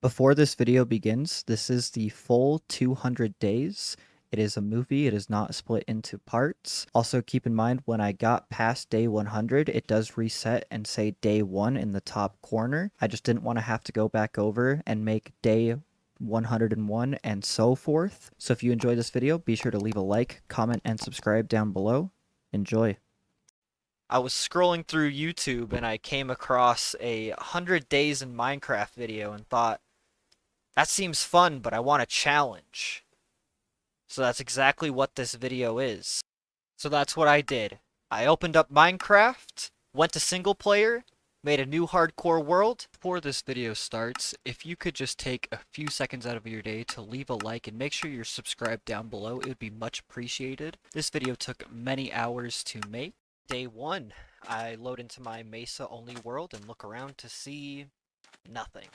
Before this video begins, this is the full 200 days. It is a movie, it is not split into parts. Also keep in mind when I got past day 100, it does reset and say day 1 in the top corner. I just didn't want to have to go back over and make day 101 and so forth. So if you enjoyed this video, be sure to leave a like, comment, and subscribe down below. Enjoy. I was scrolling through YouTube and I came across a 100 days in Minecraft video and thought, that seems fun, but I want a challenge. So that's exactly what this video is. So that's what I did. I opened up Minecraft, went to single player, made a new hardcore world. Before this video starts, if you could just take a few seconds out of your day to leave a like and make sure you're subscribed down below, it would be much appreciated. This video took many hours to make. Day 1, I load into my mesa only world and look around to see nothing.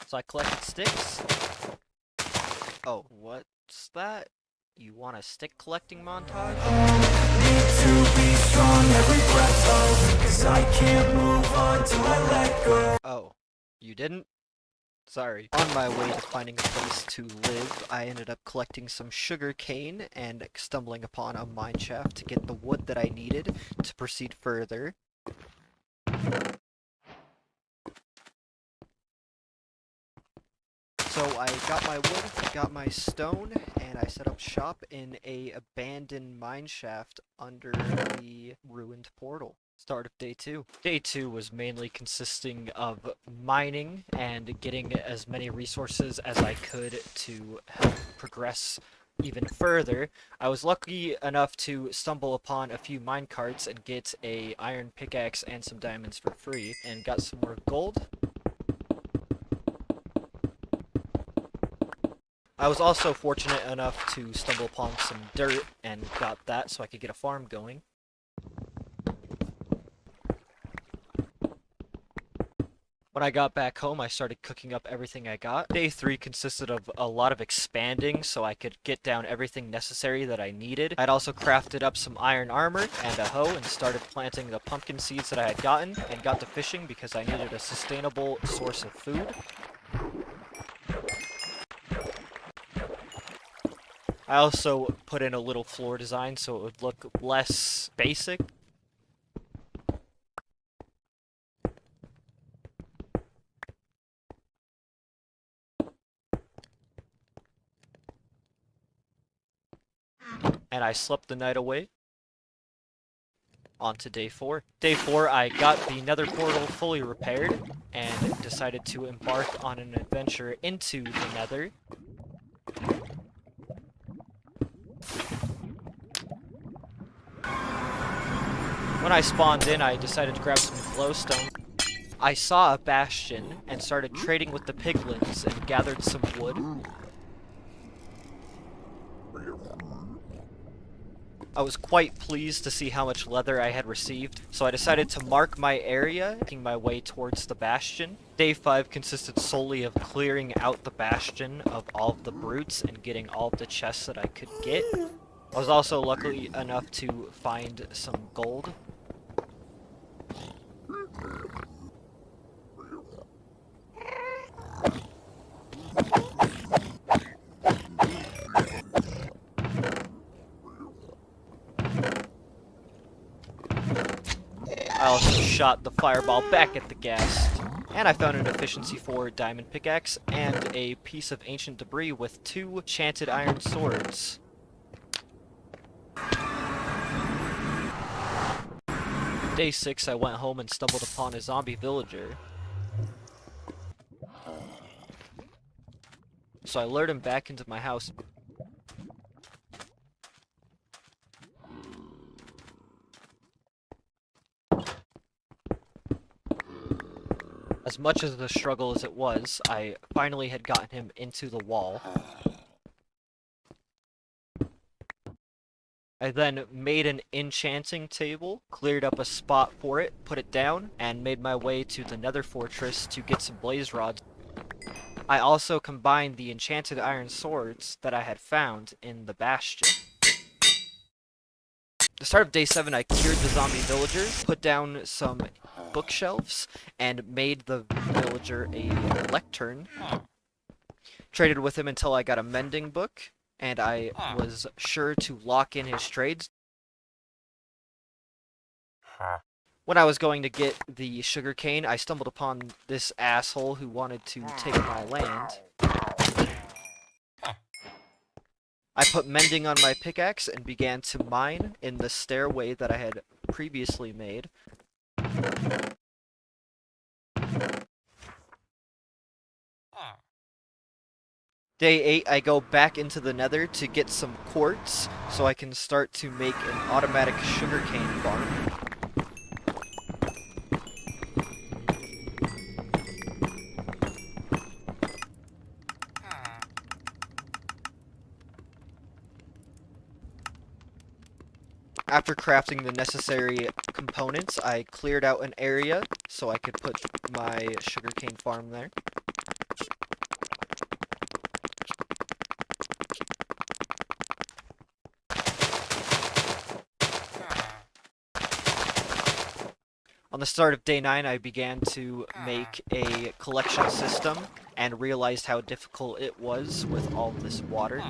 So I collected sticks. Oh, what's that? You want a stick collecting montage? Need to be strong every breath of, 'cause I can't move on till I let go. Oh, you didn't? Sorry. On my way to finding a place to live, I ended up collecting some sugar cane and stumbling upon a mine shaft to get the wood that I needed to proceed further. So I got my wood, got my stone, and I set up shop in a abandoned mine shaft under the ruined portal. Start of day 2. Day 2 was mainly consisting of mining and getting as many resources as I could to help progress even further. I was lucky enough to stumble upon a few mine carts and get a iron pickaxe and some diamonds for free, and got some more gold. I was also fortunate enough to stumble upon some dirt and got that so I could get a farm going. When I got back home, I started cooking up everything I got. Day 3 consisted of a lot of expanding so I could get down everything necessary that I needed. I'd also crafted up some iron armor and a hoe and started planting the pumpkin seeds that I had gotten, and got to fishing because I needed a sustainable source of food. I also put in a little floor design so it would look less basic. And I slept the night away. On to day 4. Day 4, I got the nether portal fully repaired and decided to embark on an adventure into the nether. When I spawned in, I decided to grab some glowstone. I saw a bastion and started trading with the piglins and gathered some wood. I was quite pleased to see how much leather I had received, so I decided to mark my area, making my way towards the bastion. Day 5 consisted solely of clearing out the bastion of all of the brutes and getting all of the chests that I could get. I was also lucky enough to find some gold. I also shot the fireball back at the ghast. And I found an efficiency 4 diamond pickaxe and a piece of ancient debris with 2 enchanted iron swords. Day 6, I went home and stumbled upon a zombie villager. So I lured him back into my house. As much as the struggle as it was, I finally had gotten him into the wall. I then made an enchanting table, cleared up a spot for it, put it down, and made my way to the nether fortress to get some blaze rods. I also combined the enchanted iron swords that I had found in the bastion. The start of day 7, I cured the zombie villager, put down some bookshelves, and made the villager a lectern Traded with him until I got a mending book, and I was sure to lock in his trades. When I was going to get the sugarcane, I stumbled upon this asshole who wanted to take my land. I put mending on my pickaxe and began to mine in the stairway that I had previously made. Day 8, I go back into the nether to get some quartz so I can start to make an automatic sugarcane farm. After crafting the necessary components, I cleared out an area so I could put my sugarcane farm there. On the start of day 9, I began to make a collection system and realized how difficult it was with all this water.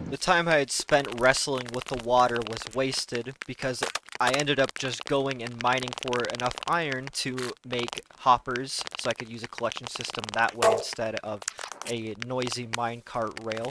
The time I had spent wrestling with the water was wasted because I ended up just going and mining for enough iron to make hoppers so I could use a collection system that way instead of a noisy minecart rail.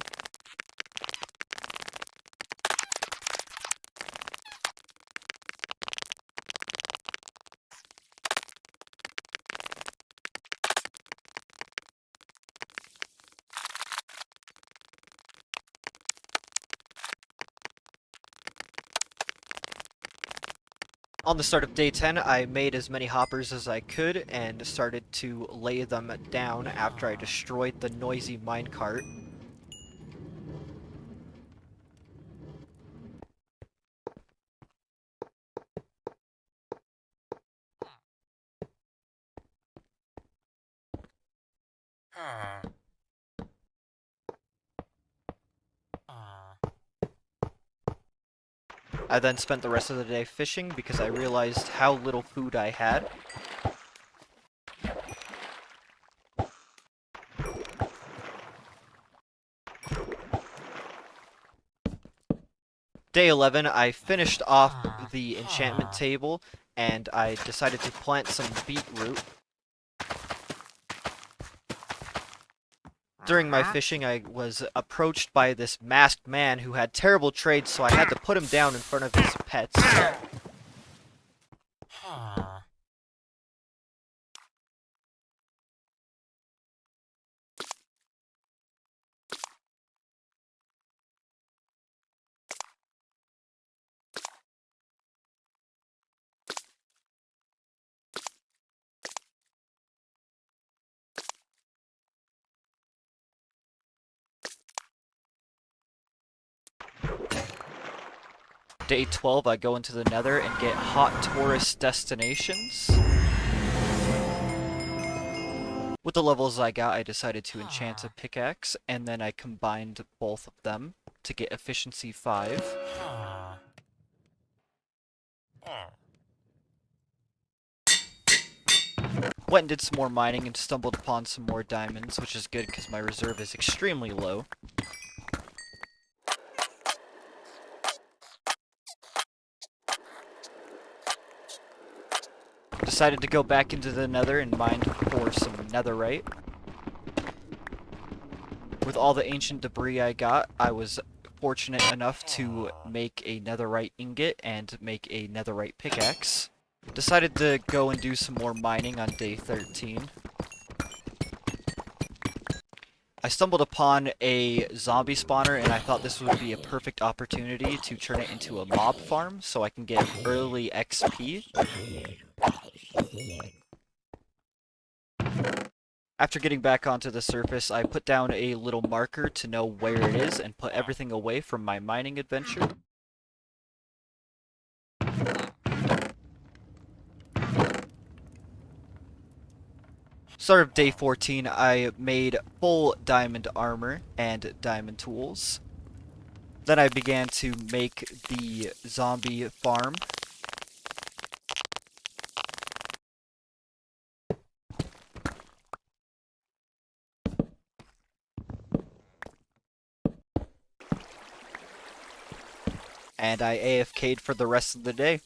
On the start of day 10, I made as many hoppers as I could and started to lay them down after I destroyed the noisy minecart. I then spent the rest of the day fishing because I realized how little food I had. Day 11, I finished off the enchantment table and I decided to plant some beetroot. During my fishing, I was approached by this masked man who had terrible trades, so I had to put him down in front of his pets. Day 12, I go into the nether and get hot tourist destinations. With the levels I got, I decided to enchant a pickaxe, and then I combined both of them to get efficiency 5. Went and did some more mining and stumbled upon some more diamonds, which is good because my reserve is extremely low. Decided to go back into the nether and mine for some netherite. With all the ancient debris I got, I was fortunate enough to make a netherite ingot and make a netherite pickaxe. Decided to go and do some more mining on day 13. I stumbled upon a zombie spawner and I thought this would be a perfect opportunity to turn it into a mob farm so I can get early XP. After getting back onto the surface, I put down a little marker to know where it is and put everything away from my mining adventure. Start of day 14, I made full diamond armor and diamond tools. Then I began to make the zombie farm. and I AFK'd for the rest of the day.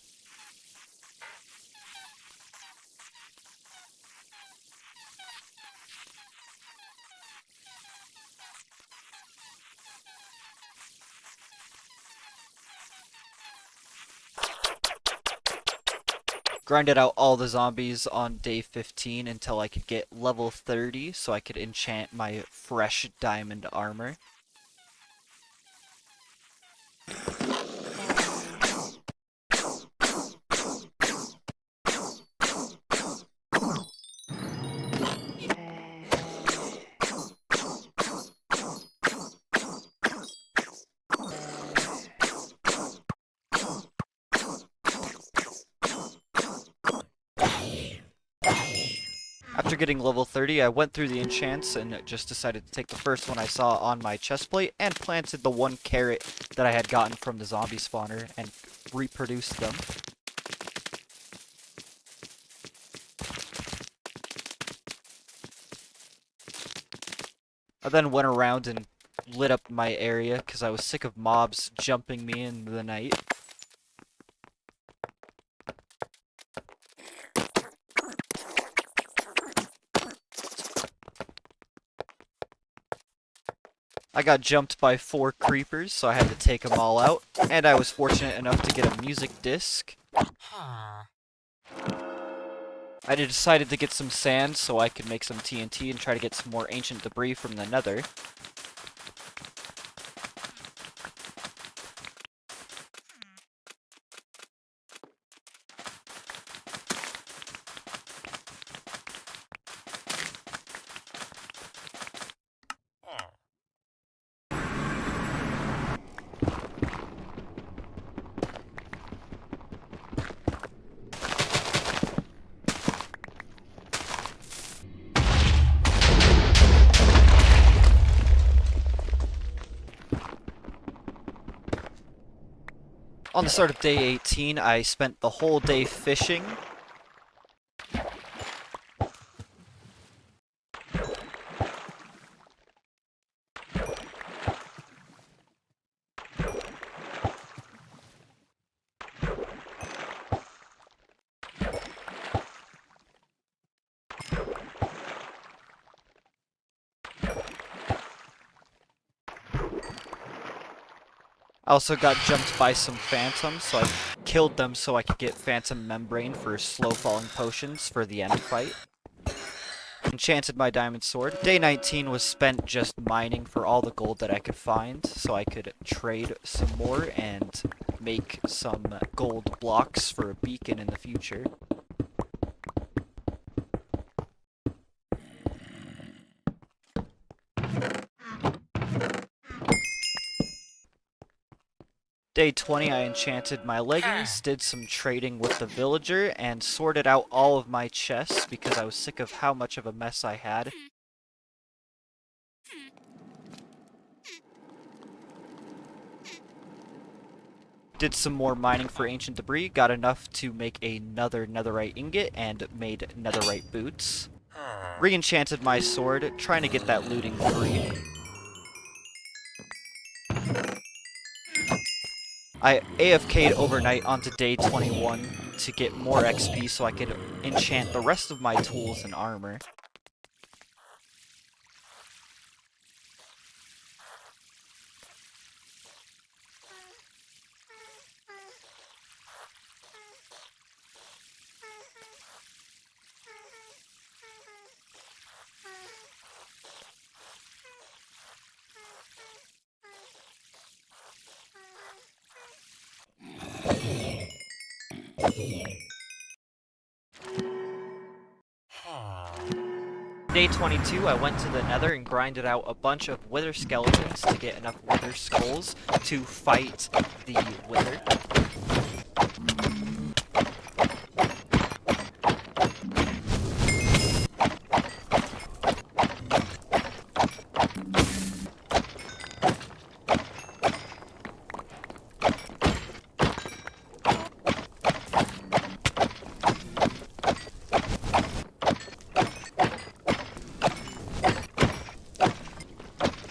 Grinded out all the zombies on day 15 until I could get level 30 so I could enchant my fresh diamond armor. After getting level 30, I went through the enchants and just decided to take the first one I saw on my chestplate and planted the one carrot that I had gotten from the zombie spawner and reproduced them. I then went around and lit up my area because I was sick of mobs jumping me in the night. I got jumped by 4 creepers, so I had to take them all out, and I was fortunate enough to get a music disc. I decided to get some sand so I could make some TNT and try to get some more ancient debris from the nether. On the start of day 18, I spent the whole day fishing. I also got jumped by some phantoms, so I killed them so I could get phantom membrane for slow falling potions for the end fight. Enchanted my diamond sword. Day 19 was spent just mining for all the gold that I could find, so I could trade some more and make some gold blocks for a beacon in the future. Day 20, I enchanted my leggings, did some trading with the villager, and sorted out all of my chests because I was sick of how much of a mess I had. Did some more mining for ancient debris, got enough to make another netherite ingot, and made netherite boots. Re-enchanted my sword, trying to get that looting free. I AFK'd overnight onto day 21 to get more XP so I could enchant the rest of my tools and armor. Day 22, I went to the nether and grinded out a bunch of wither skeletons to get enough wither skulls to fight the wither.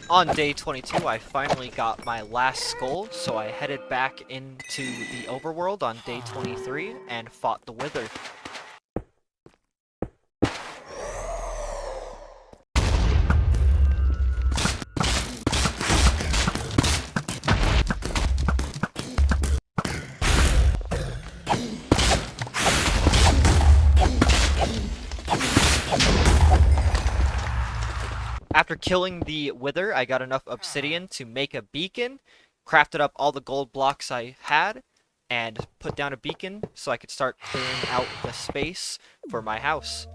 On day 22, I finally got my last skull, so I headed back into the overworld on day 23 and fought the Wither. After killing the Wither, I got enough obsidian to make a beacon, crafted up all the gold blocks I had, and put down a beacon so I could start clearing out the space for my house.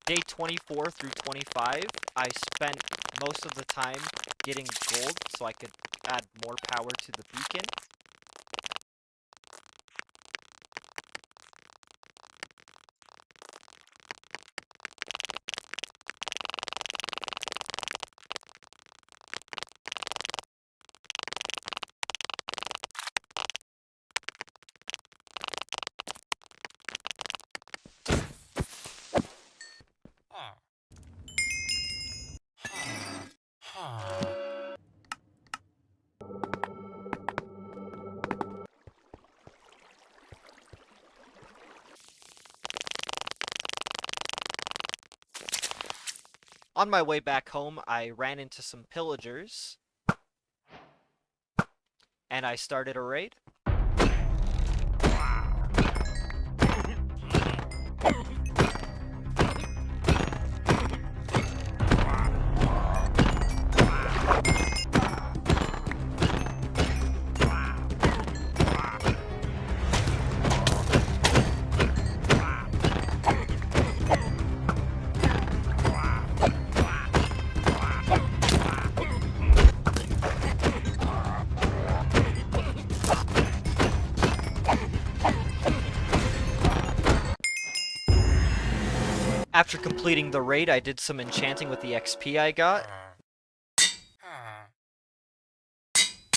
Day 24 through 25, I spent most of the time getting gold so I could add more power to the beacon. On my way back home, I ran into some pillagers, and I started a raid. After completing the raid, I did some enchanting with the XP I got.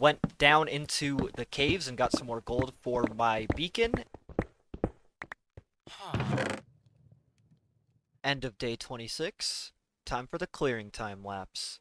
Went down into the caves and got some more gold for my beacon. End of day 26. Time for the clearing time lapse.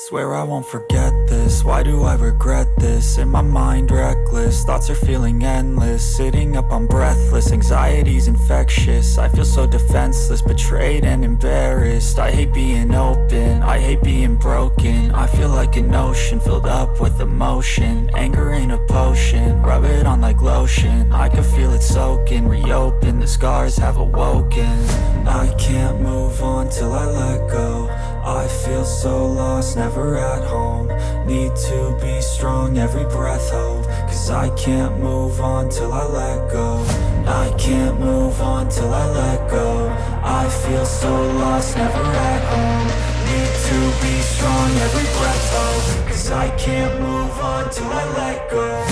Swear I won't forget this, why do I regret this? In my mind reckless, thoughts are feeling endless. Sitting up I'm breathless, anxiety's infectious. I feel so defenseless, betrayed and embarrassed. I hate being open, I hate being broken. I feel like an ocean filled up with emotion. Anger ain't a potion, rub it on like lotion. I can feel it soaking, reopen, the scars have awoken. I can't move on till I let go. I feel so lost, never at home. Need to be strong, every breath hold. Cause I can't move on till I let go. I can't move on till I let go. I feel so lost, never at home. Need to be strong, every breath hold. Cause I can't move on till I let go.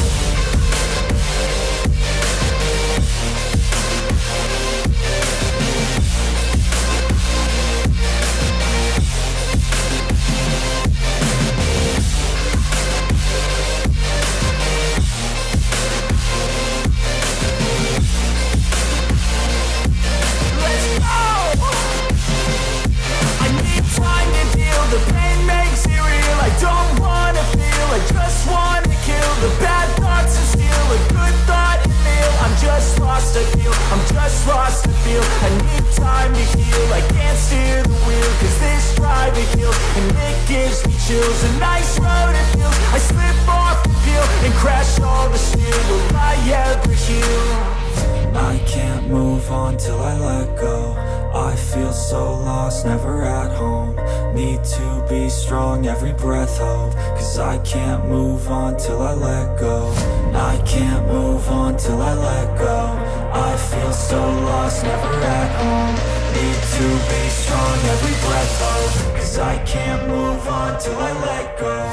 The pain makes it real, I don't wanna feel, I just wanna kill the bad thoughts and steal a good thought and feel. I'm just lost, I feel, I'm just lost, I feel. I need time to heal, I can't steer the wheel. Cause this drive it kills, and it gives me chills. A nice road it feels, I slip off the peel and crash all the steel. Will I ever heal? I can't move on till I let go. I feel so lost, never at home. Need to be strong, every breath hold. Cause I can't move on till I let go. I can't move on till I let go. I feel so lost, never at home. Need to be strong, every breath hold. Cause I can't move on till I let go.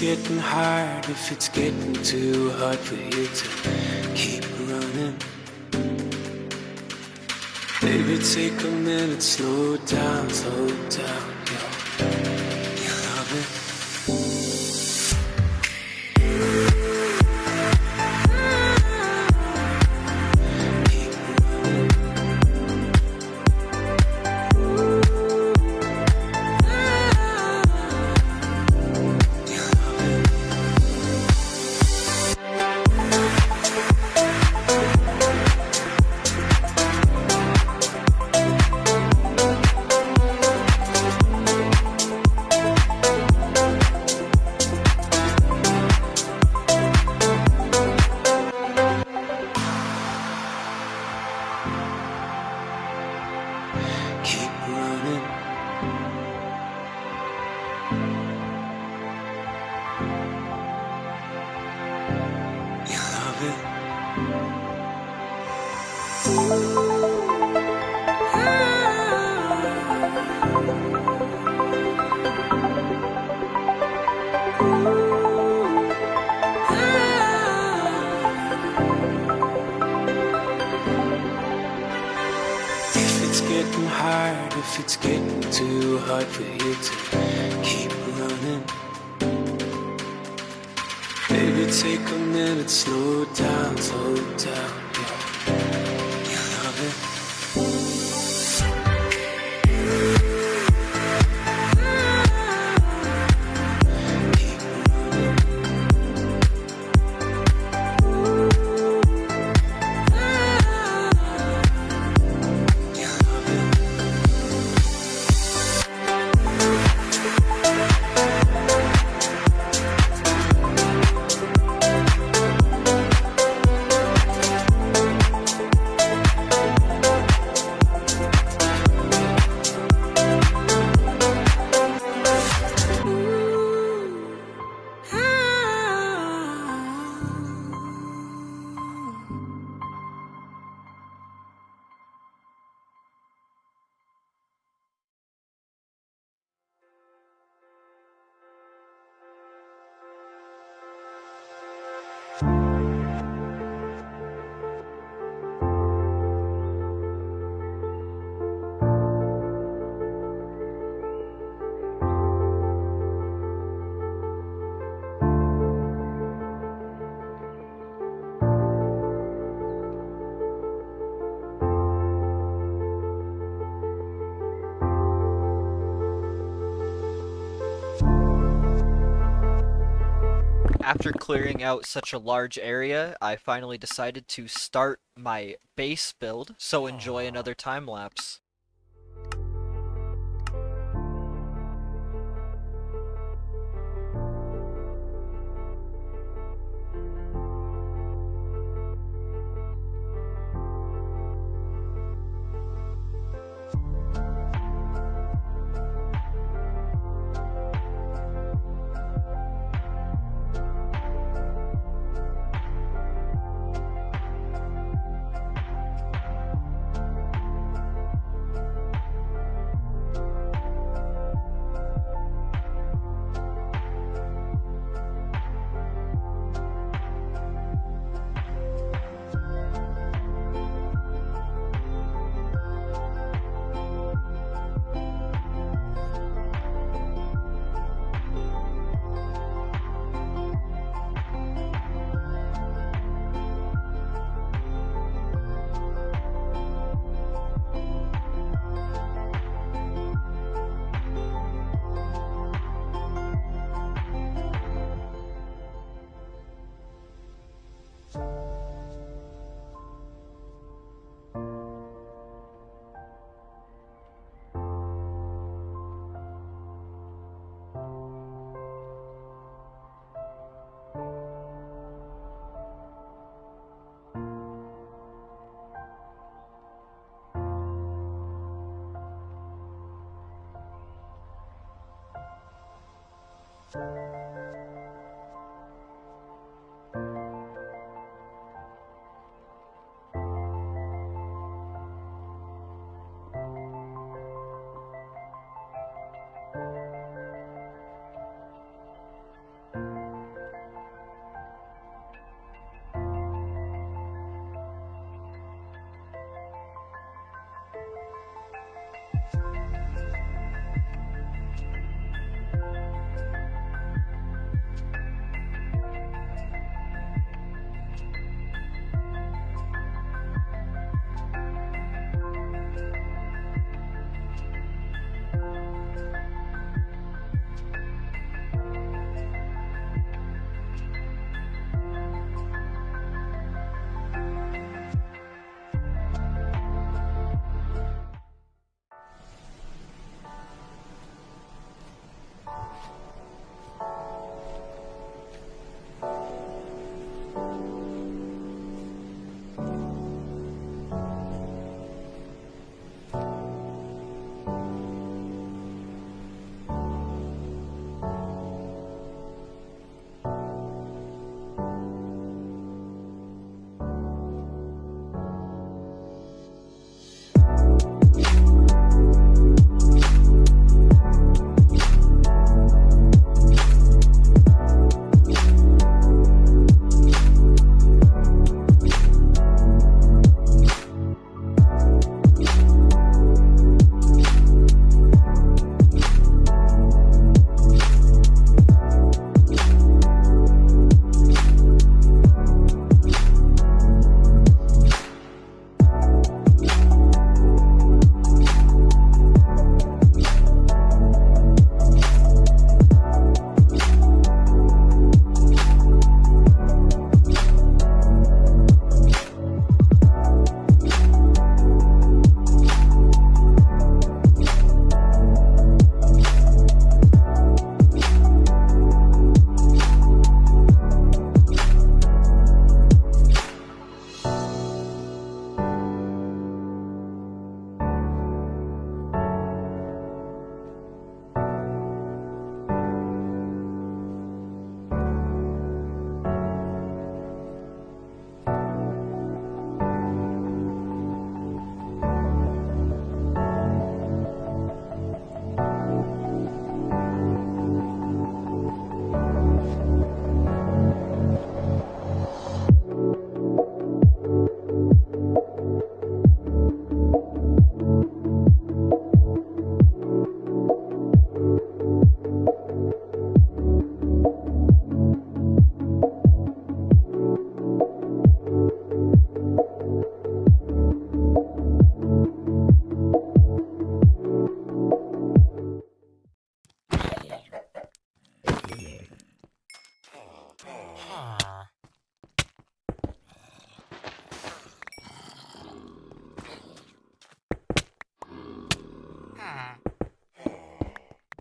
getting hard, if it's getting too hard for you to keep running, baby, take a minute, slow down, yo. You love it. Keep running. You love it. If it's getting hard, if it's getting too hard for you to keep running, baby, take a minute, slow down, yo. You love it. After clearing out such a large area, I finally decided to start my base build, so enjoy another time lapse.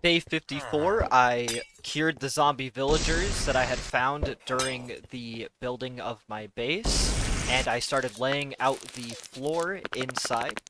Day 54, I cured the zombie villagers that I had found during the building of my base, and I started laying out the floor inside.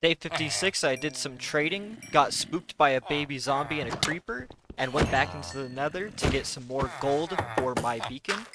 Day 56, I did some trading, got spooked by a baby zombie and a creeper, and went back into the nether to get some more gold for my beacon.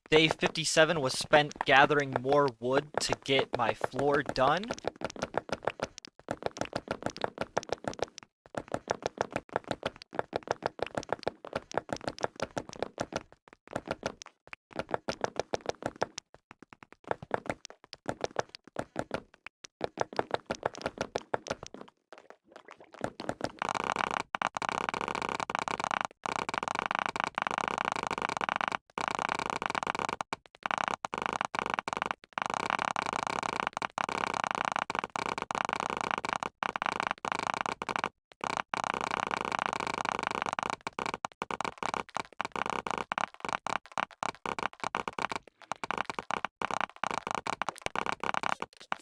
Day 57 was spent gathering more wood to get my floor done.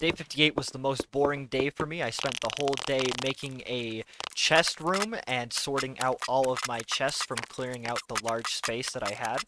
Day 58 was the most boring day for me. I spent the whole day making a chest room and sorting out all of my chests from clearing out the large space that I had.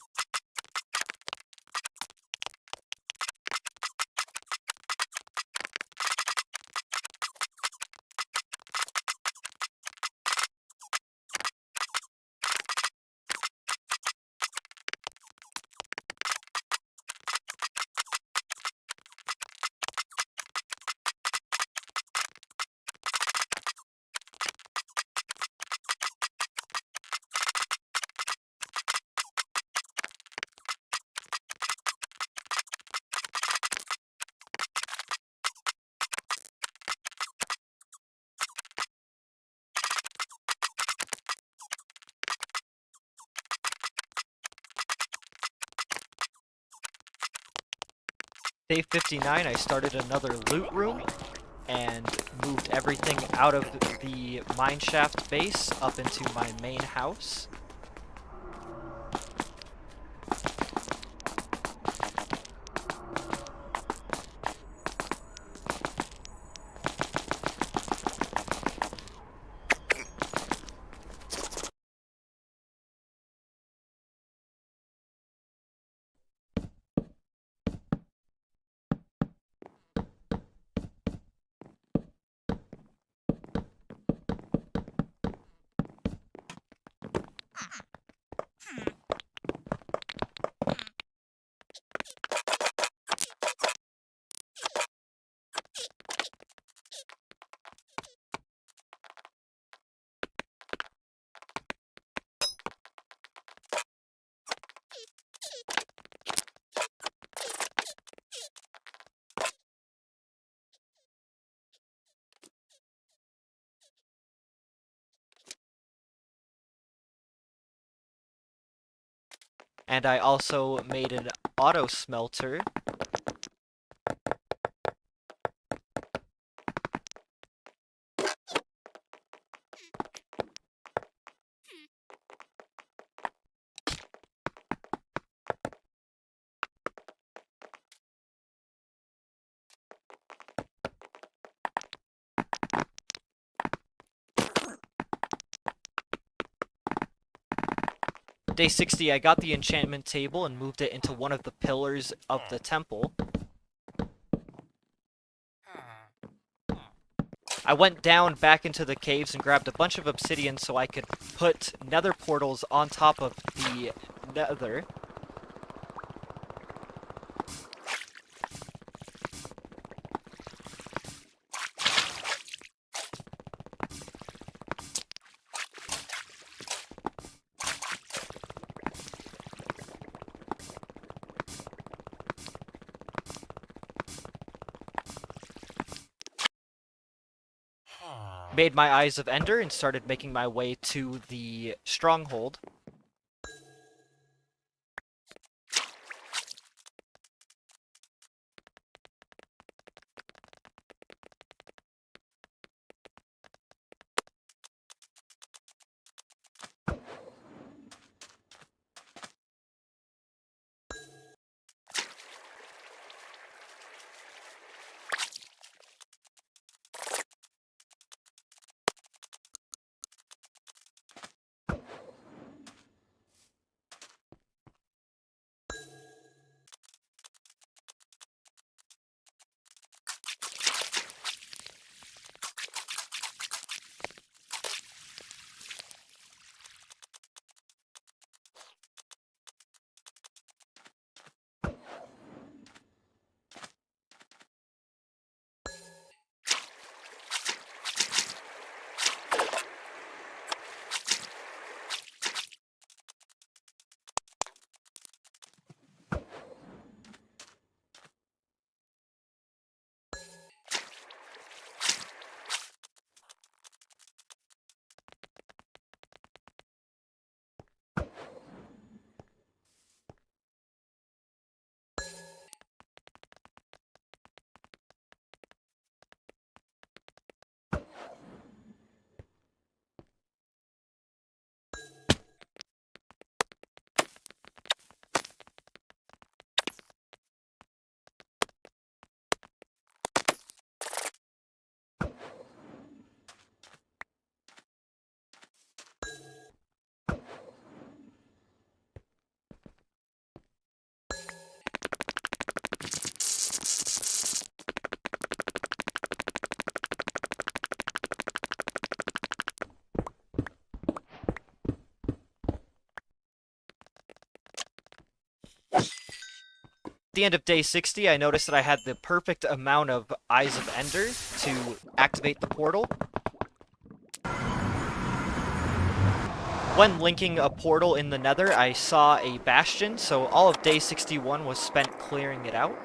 Day 59, I started another loot room and moved everything out of the mineshaft base up into my main house. And I also made an auto smelter. Day 60, I got the enchantment table and moved it into one of the pillars of the temple. I went down back into the caves and grabbed a bunch of obsidian so I could put nether portals on top of the nether. Made my Eyes of Ender and started making my way to the stronghold. At the end of day 60, I noticed that I had the perfect amount of Eyes of Ender to activate the portal. When linking a portal in the nether, I saw a bastion, so all of day 61 was spent clearing it out.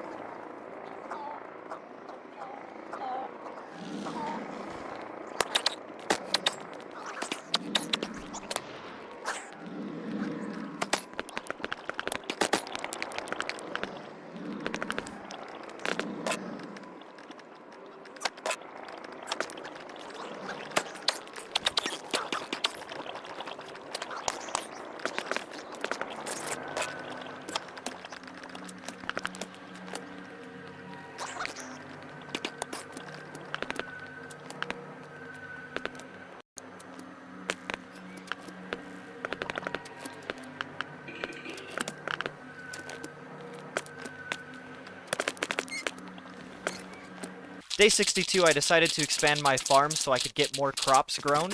Day 62, I decided to expand my farm so I could get more crops grown.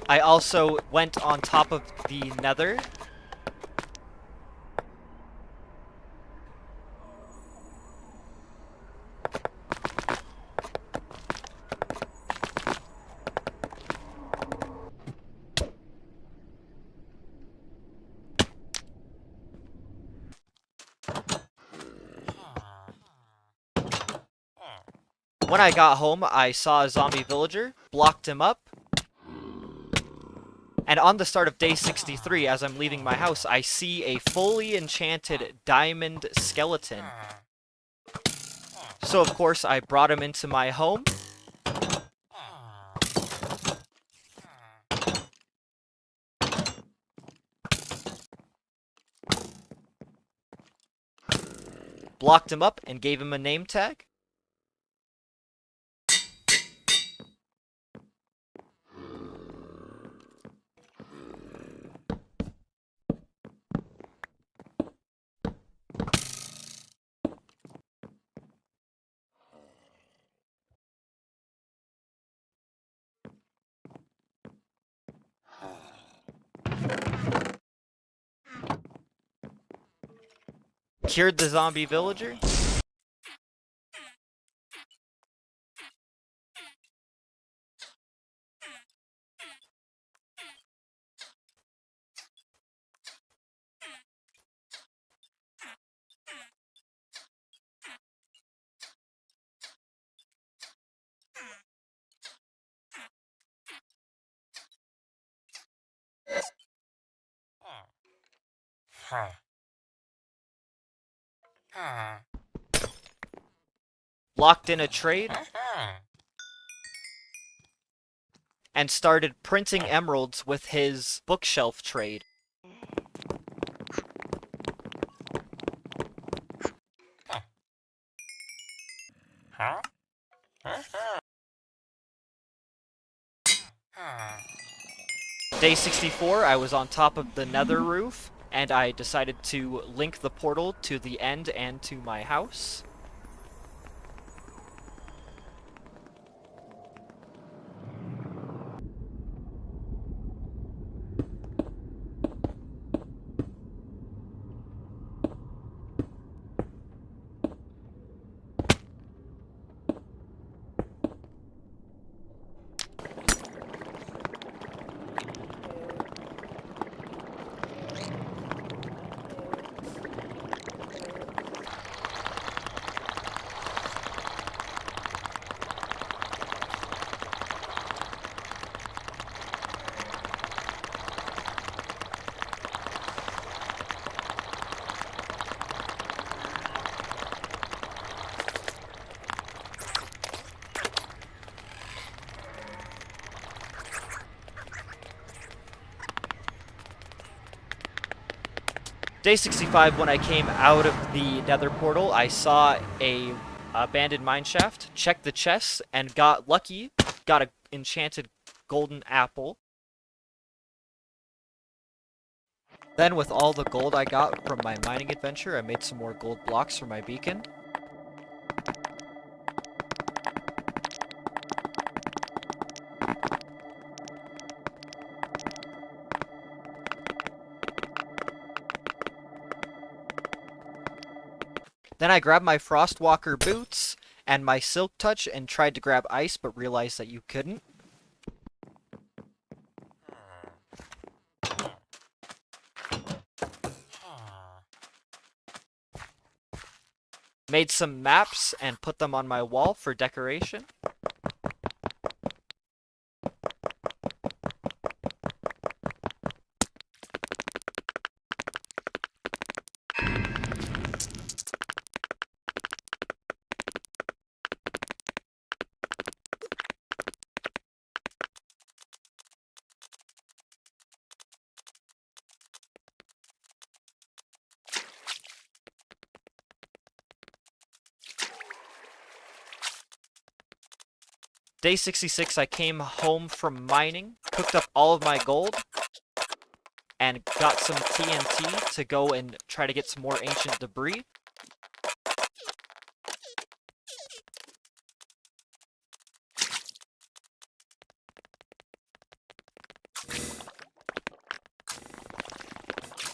I also went on top of the nether. When I got home, I saw a zombie villager, blocked him up, and on the start of day 63, as I'm leaving my house, I see a fully enchanted diamond skeleton. So of course, I brought him into my home. Blocked him up and gave him a name tag. Cured the zombie villager. Locked in a trade. And started printing emeralds with his bookshelf trade. Day 64, I was on top of the nether roof, and I decided to link the portal to the end and to my house. Day 65, when I came out of the nether portal, I saw a abandoned mineshaft, checked the chests, and got lucky, got an enchanted golden apple. Then with all the gold I got from my mining adventure, I made some more gold blocks for my beacon. Then I grabbed my Frostwalker boots and my Silk Touch and tried to grab ice, but realized that you couldn't. Made some maps and put them on my wall for decoration. Day 66, I came home from mining, cooked up all of my gold, and got some TNT to go and try to get some more ancient debris.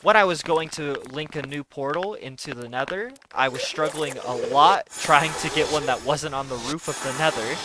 When I was going to link a new portal into the nether, I was struggling a lot trying to get one that wasn't on the roof of the nether.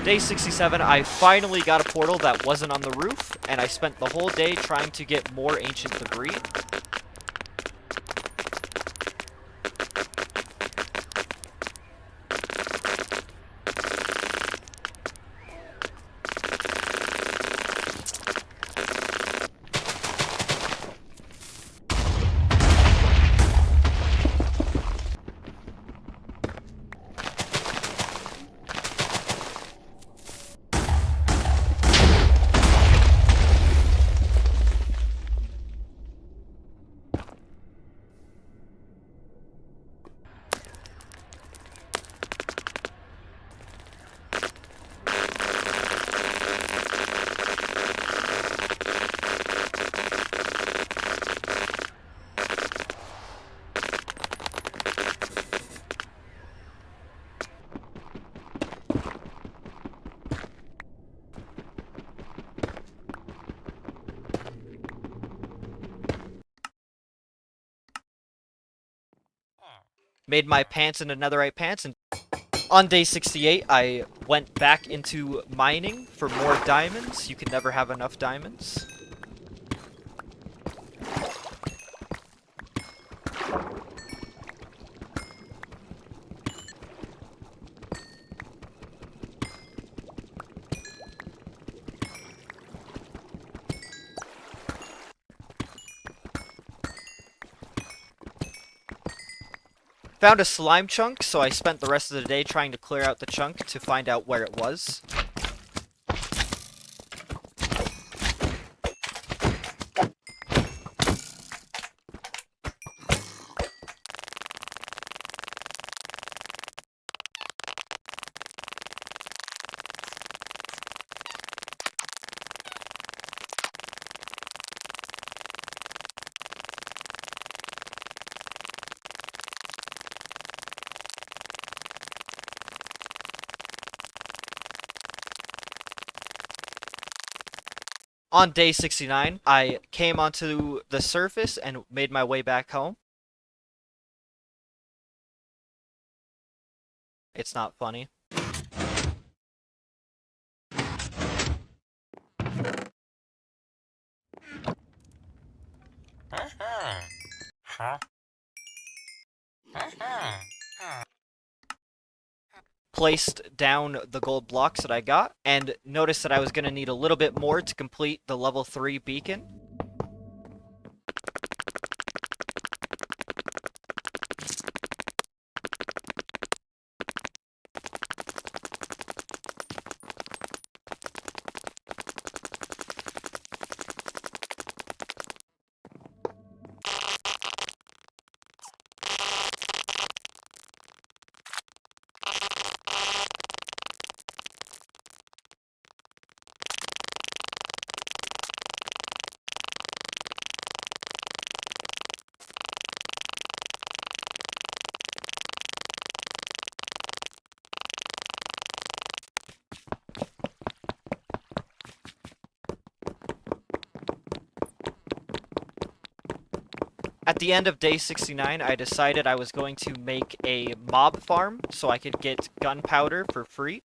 Day 67, I finally got a portal that wasn't on the roof, and I spent the whole day trying to get more ancient debris. Made my pants into netherite pants, and on day 68, I went back into mining for more diamonds. You can never have enough diamonds. Found a slime chunk, so I spent the rest of the day trying to clear out the chunk to find out where it was. On day 69, I came onto the surface and made my way back home. It's not funny. Placed down the gold blocks that I got, and noticed that I was going to need a little bit more to complete the level 3 beacon. At the end of day 69, I decided I was going to make a mob farm so I could get gunpowder for free.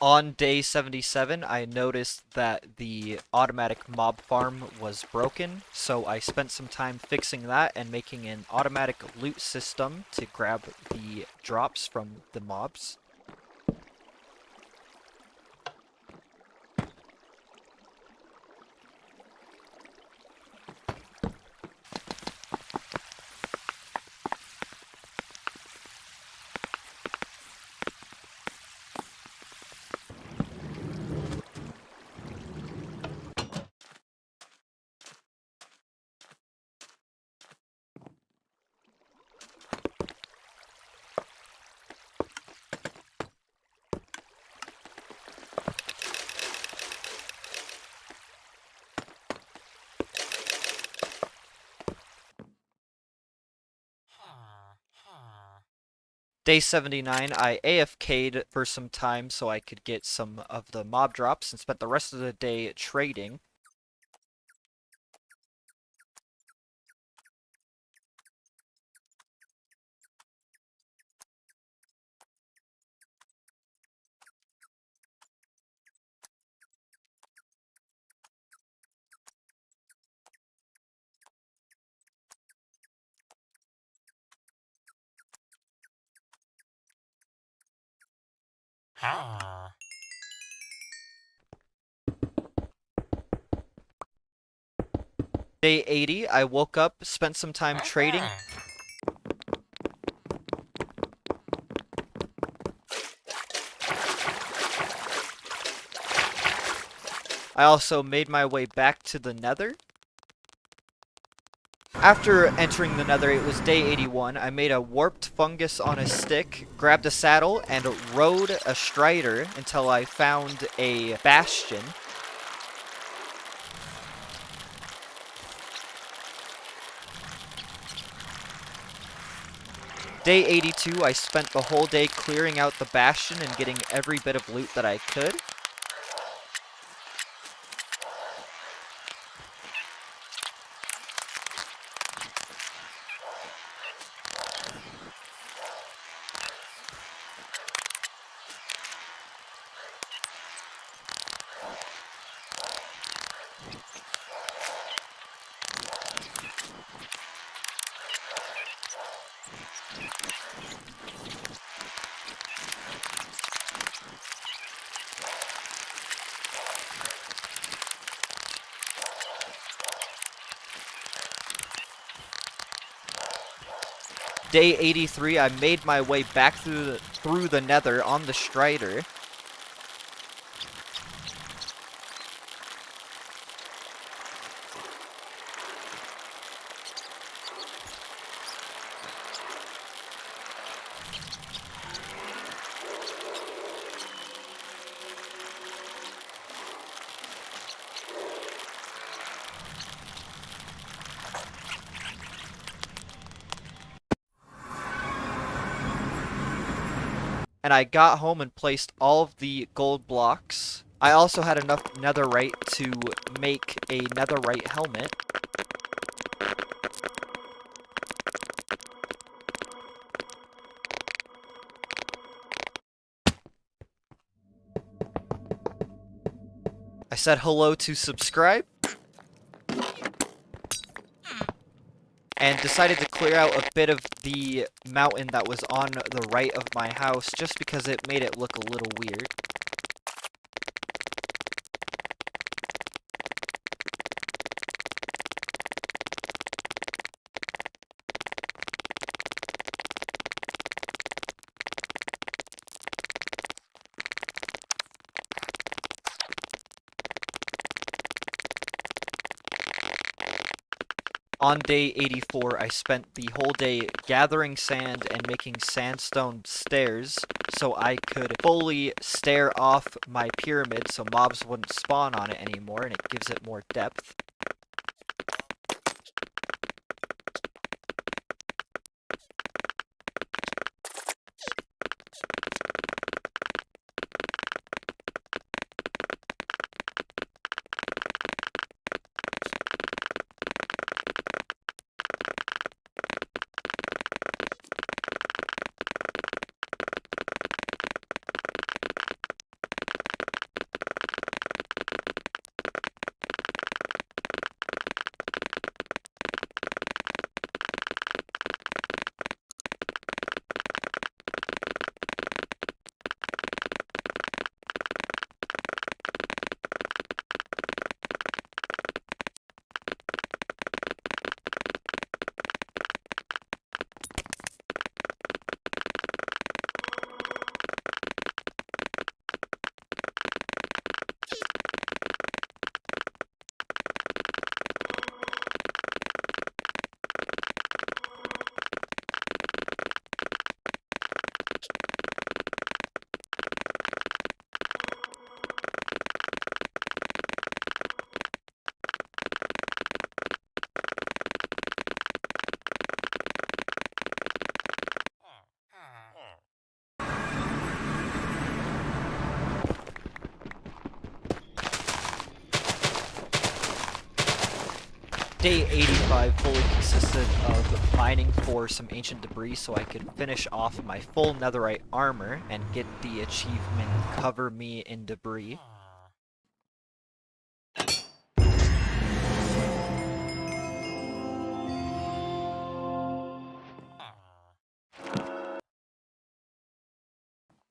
On day 77, I noticed that the automatic mob farm was broken, so I spent some time fixing that and making an automatic loot system to grab the drops from the mobs. Day 79, I AFK'd for some time so I could get some of the mob drops and spent the rest of the day trading. Day 80, I woke up, spent some time trading. I also made my way back to the Nether. After entering the Nether, it was day 81. I made a warped fungus on a stick, grabbed a saddle, and rode a strider until I found a bastion. Day 82, I spent the whole day clearing out the bastion and getting every bit of loot that I could. Day 83, I made my way back through the Nether on the strider. And I got home and placed all of the gold blocks. I also had enough netherite to make a netherite helmet. I said hello to subscribe. And decided to clear out a bit of the mountain that was on the right of my house just because it made it look a little weird. On day 84, I spent the whole day gathering sand and making sandstone stairs so I could fully stair off my pyramid so mobs wouldn't spawn on it anymore, and it gives it more depth. Day 85 fully consisted of mining for some ancient debris so I could finish off my full netherite armor and get the achievement Cover Me in Debris.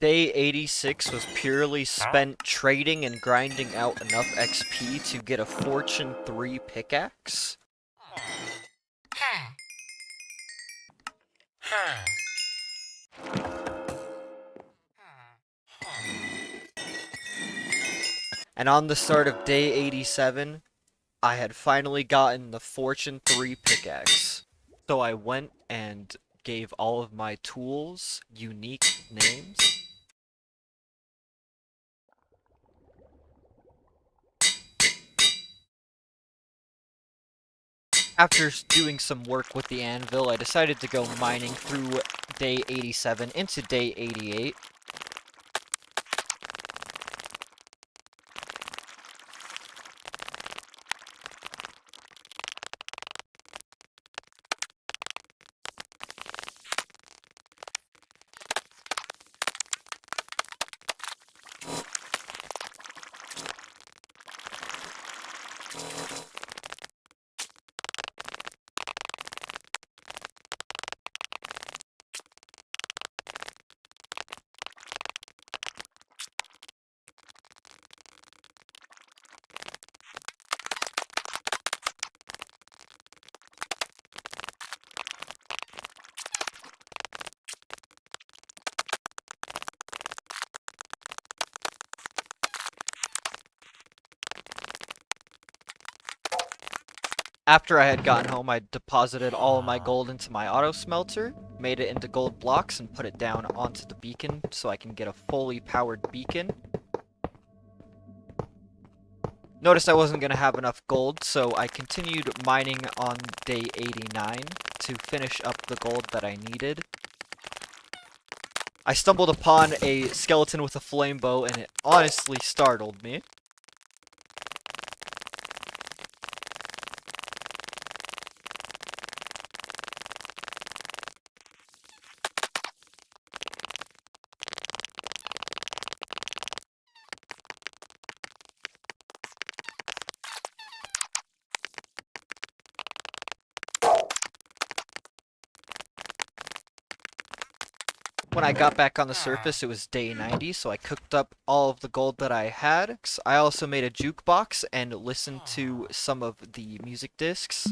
Day 86 was purely spent trading and grinding out enough XP to get a Fortune 3 pickaxe. And on the start of day 87, I had finally gotten the Fortune 3 pickaxe. So I went and gave all of my tools unique names. After doing some work with the anvil, I decided to go mining through day 87 into day 88. After I had gotten home, I deposited all of my gold into my auto smelter, made it into gold blocks, and put it down onto the beacon so I can get a fully powered beacon. Noticed I wasn't going to have enough gold, so I continued mining on day 89 to finish up the gold that I needed. I stumbled upon a skeleton with a flame bow, and it honestly startled me. When I got back on the surface, it was day 90, so I cooked up all of the gold that I had. I also made a jukebox and listened to some of the music discs.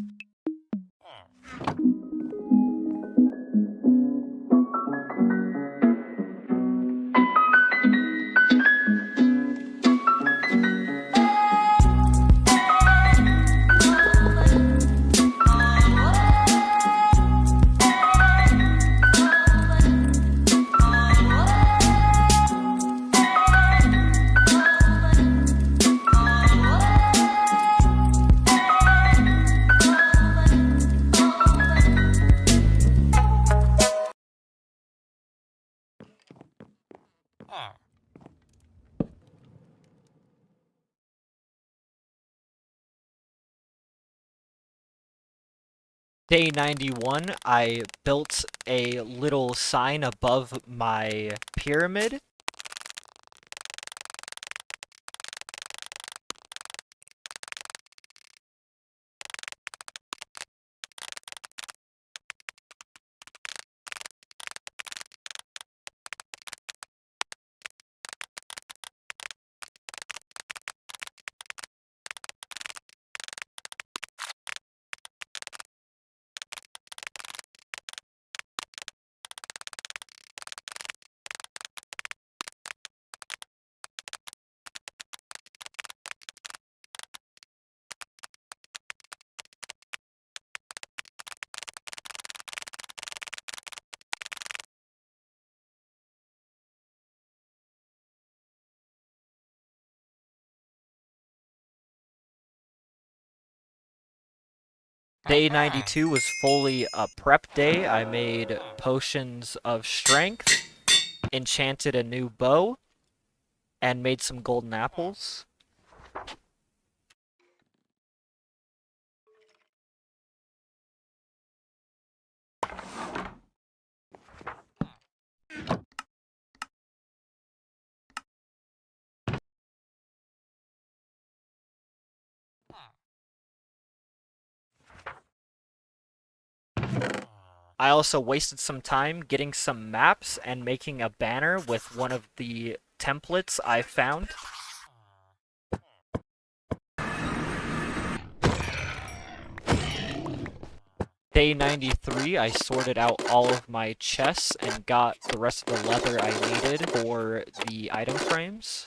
Day 91, I built a little sign above my pyramid. Day 92 was fully a prep day. I made potions of strength, enchanted a new bow, and made some golden apples. I also wasted some time getting some maps and making a banner with one of the templates I found. Day 93, I sorted out all of my chests and got the rest of the leather I needed for the item frames.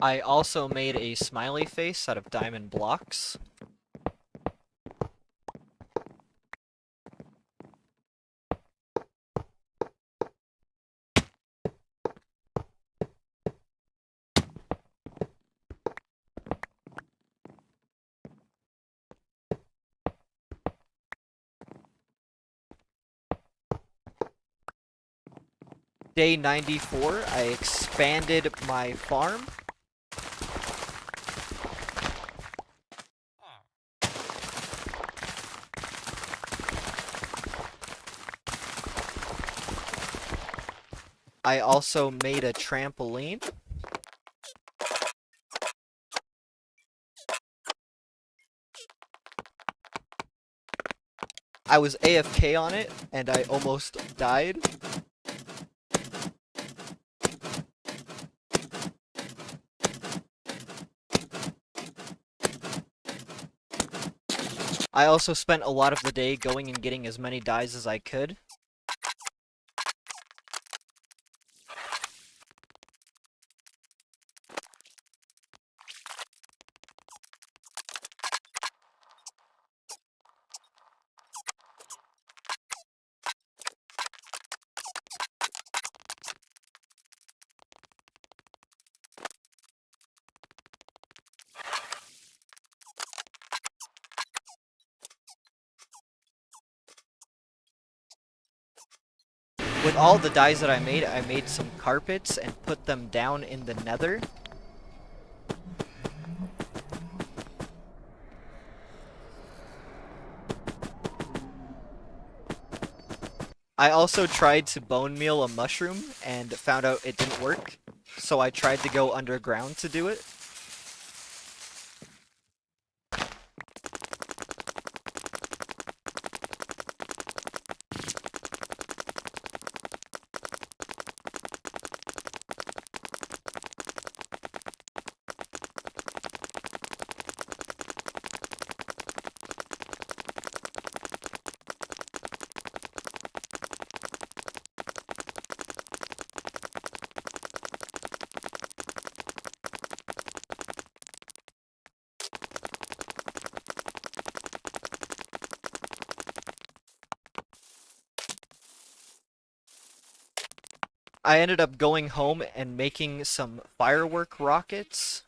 I also made a smiley face out of diamond blocks. Day 94, I expanded my farm. I also made a trampoline. I was AFK on it, and I almost died. I also spent a lot of the day going and getting as many dyes as I could. With all the dyes that I made some carpets and put them down in the nether. I also tried to bone meal a mushroom and found out it didn't work, so I tried to go underground to do it. I ended up going home and making some firework rockets.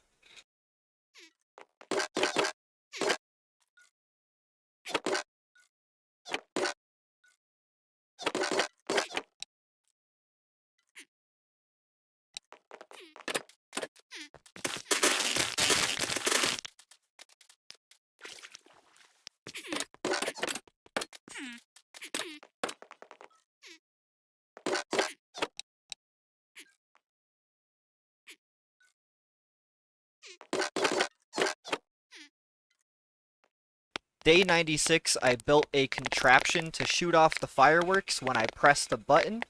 Day 96, I built a contraption to shoot off the fireworks when I press the button.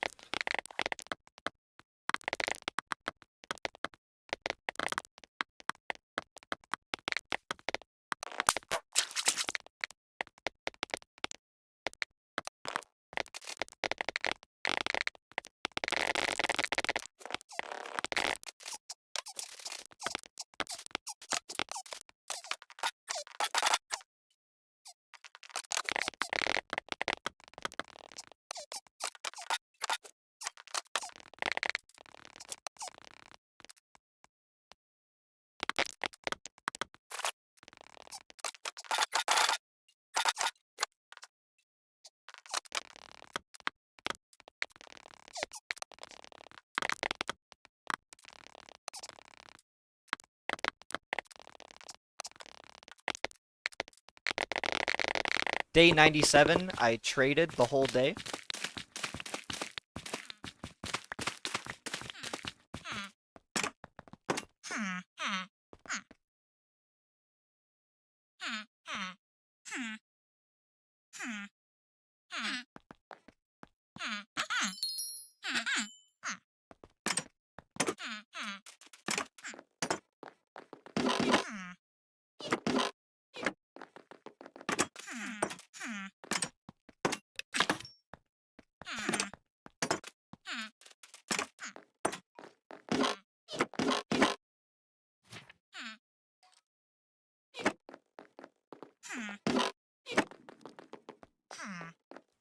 Day 97, I traded the whole day.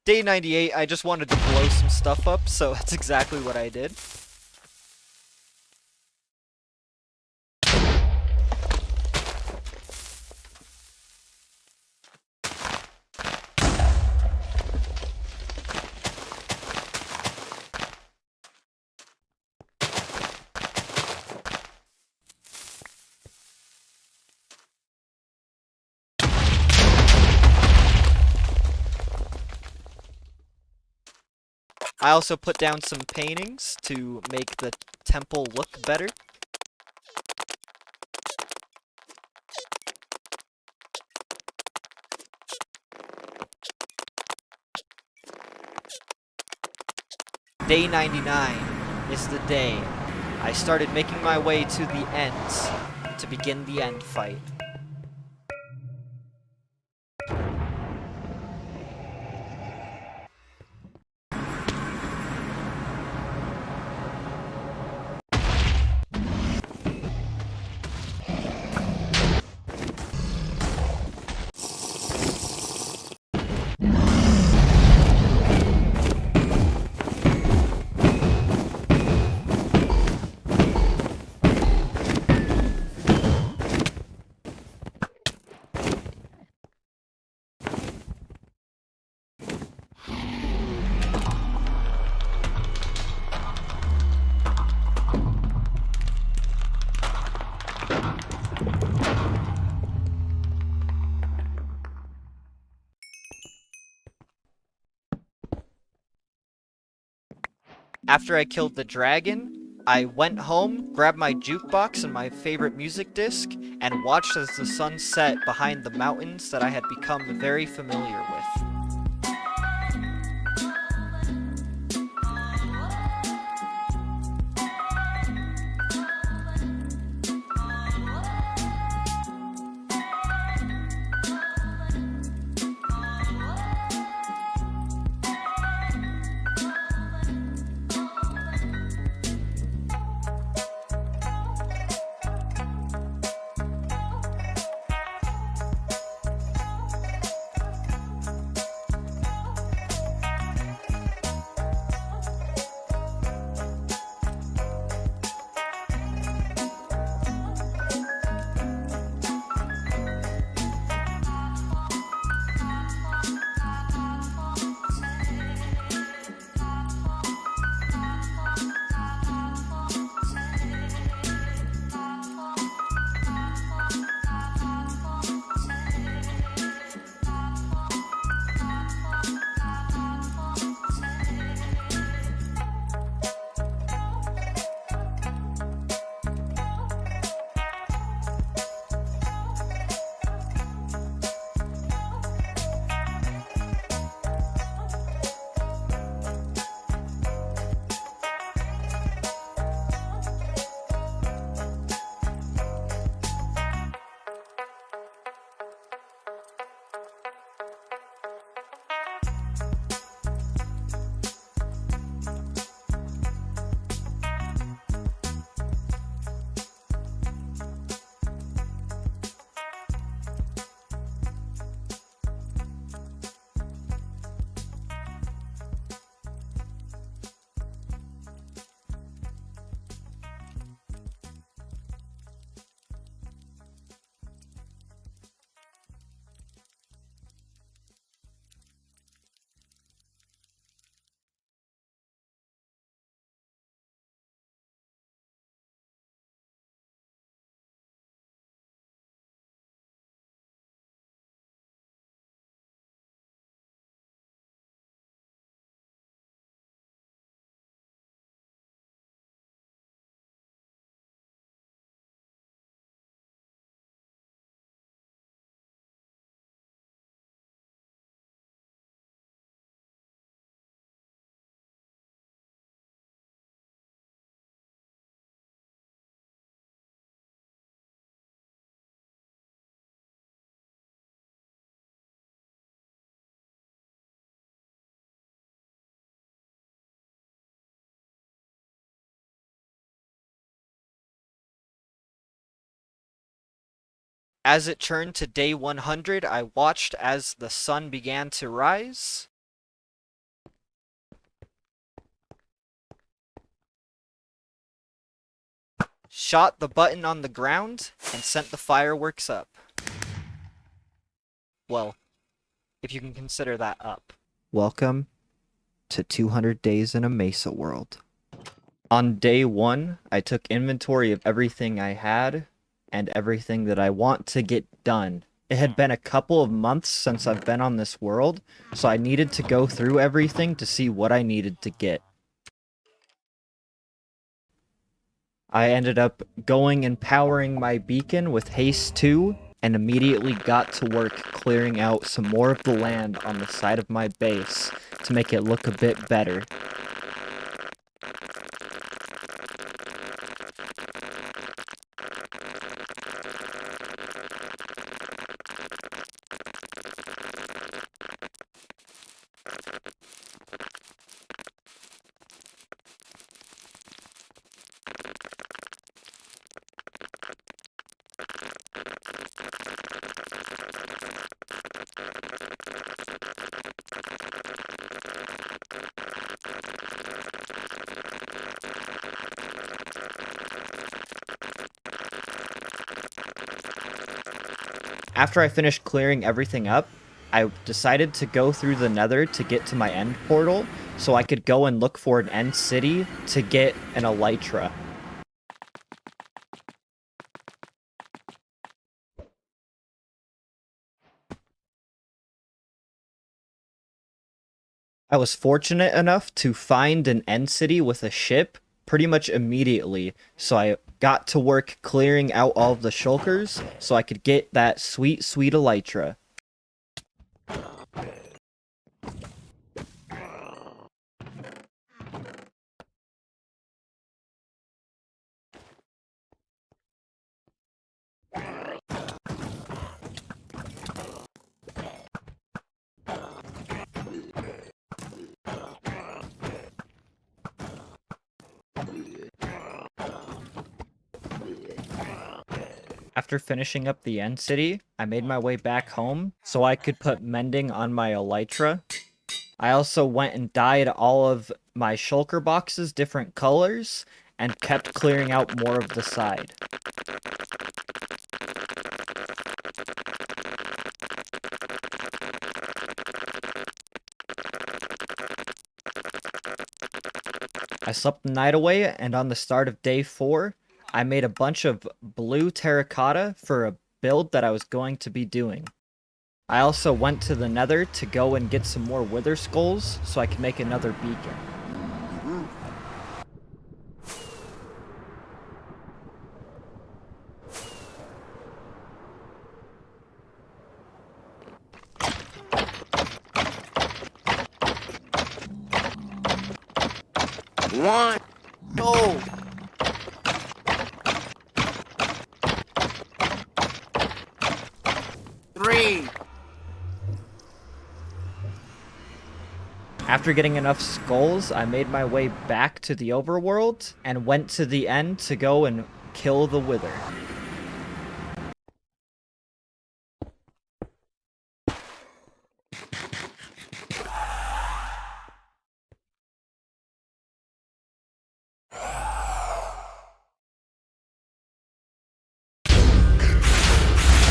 Day 98, I just wanted to blow some stuff up, so that's exactly what I did. I also put down some paintings to make the temple look better. Day 99 is the day I started making my way to the ends to begin the end fight. After I killed the dragon, I went home, grabbed my jukebox and my favorite music disc, and watched as the sun set behind the mountains that I had become very familiar with. As it turned to day 100, I watched as the sun began to rise. Shot the button on the ground, and sent the fireworks up. Well, if you can consider that up. Welcome to 200 Days in a Mesa World. On day 1, I took inventory of everything I had and everything that I want to get done. It had been a couple of months since I've been on this world, so I needed to go through everything to see what I needed to get. I ended up going and powering my beacon with haste 2 and immediately got to work clearing out some more of the land on the side of my base to make it look a bit better. After I finished clearing everything up, I decided to go through the Nether to get to my end portal so I could go and look for an end city to get an elytra. I was fortunate enough to find an end city with a ship pretty much immediately, so I got to work clearing out all of the shulkers so I could get that sweet, sweet elytra. After finishing up the end city, I made my way back home so I could put mending on my elytra. I also went and dyed all of my shulker boxes different colors and kept clearing out more of the side. I slept the night away, and on the start of day 4, I made a bunch of blue terracotta for a build that I was going to be doing. I also went to the Nether to go and get some more wither skulls so I could make another beacon. One, two. Three. After getting enough skulls, I made my way back to the overworld and went to the end to go and kill the wither.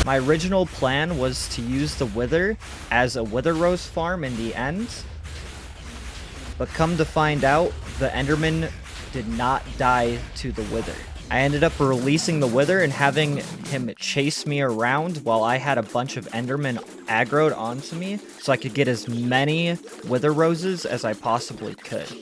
My original plan was to use the wither as a wither rose farm in the end, but come to find out, the enderman did not die to the wither. I ended up releasing the wither and having him chase me around while I had a bunch of endermen aggroed onto me so I could get as many wither roses as I possibly could.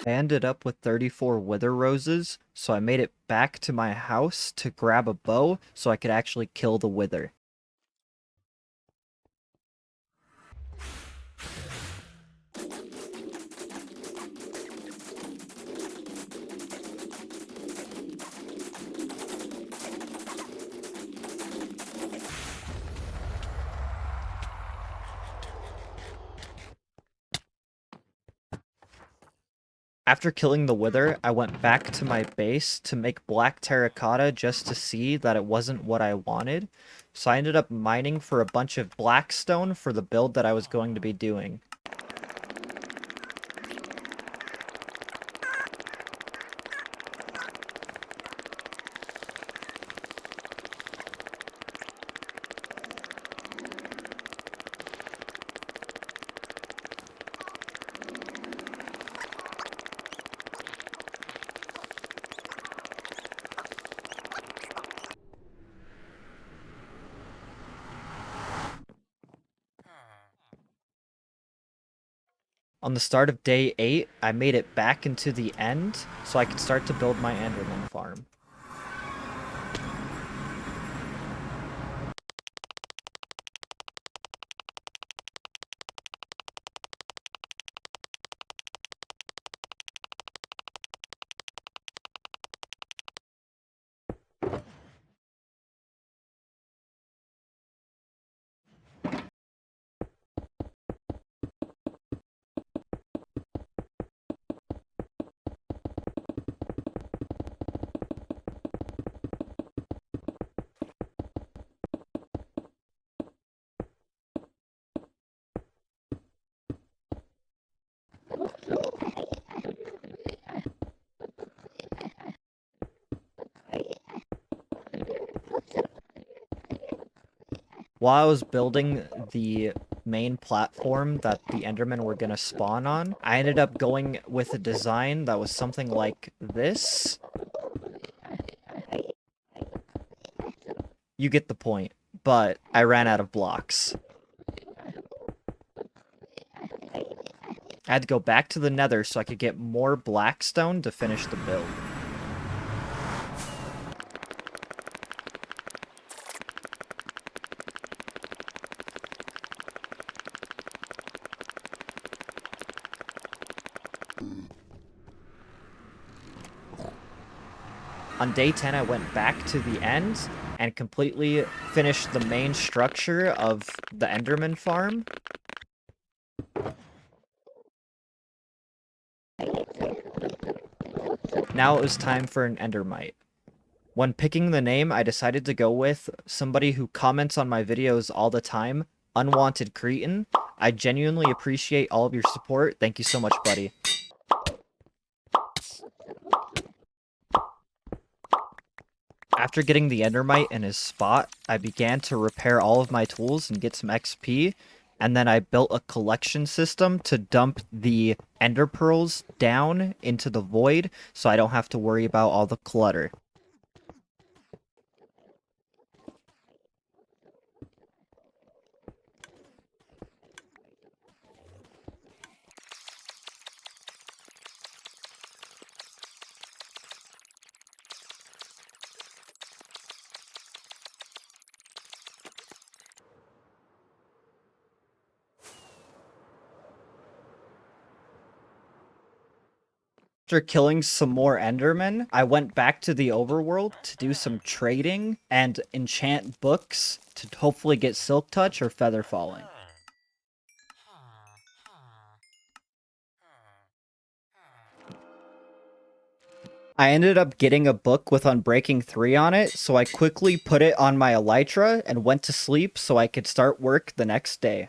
I ended up with 34 wither roses, so I made it back to my house to grab a bow so I could actually kill the wither. After killing the wither, I went back to my base to make black terracotta just to see that it wasn't what I wanted. So I ended up mining for a bunch of black stone for the build that I was going to be doing. On the start of day 8, I made it back into the end so I could start to build my Enderman farm. While I was building the main platform that the Endermen were going to spawn on, I ended up going with a design that was something like this. You get the point, but I ran out of blocks. I had to go back to the nether so I could get more blackstone to finish the build. On day 10, I went back to the end and completely finished the main structure of the Enderman farm. Now it was time for an Endermite. When picking the name, I decided to go with somebody who comments on my videos all the time, Unwanted Cretin. I genuinely appreciate all of your support. Thank you so much, buddy. After getting the Endermite in his spot, I began to repair all of my tools and get some XP, and then I built a collection system to dump the Ender Pearls down into the void so I don't have to worry about all the clutter. After killing some more Endermen, I went back to the overworld to do some trading and enchant books to hopefully get Silk Touch or Feather Falling. I ended up getting a book with Unbreaking 3 on it, so I quickly put it on my elytra and went to sleep so I could start work the next day.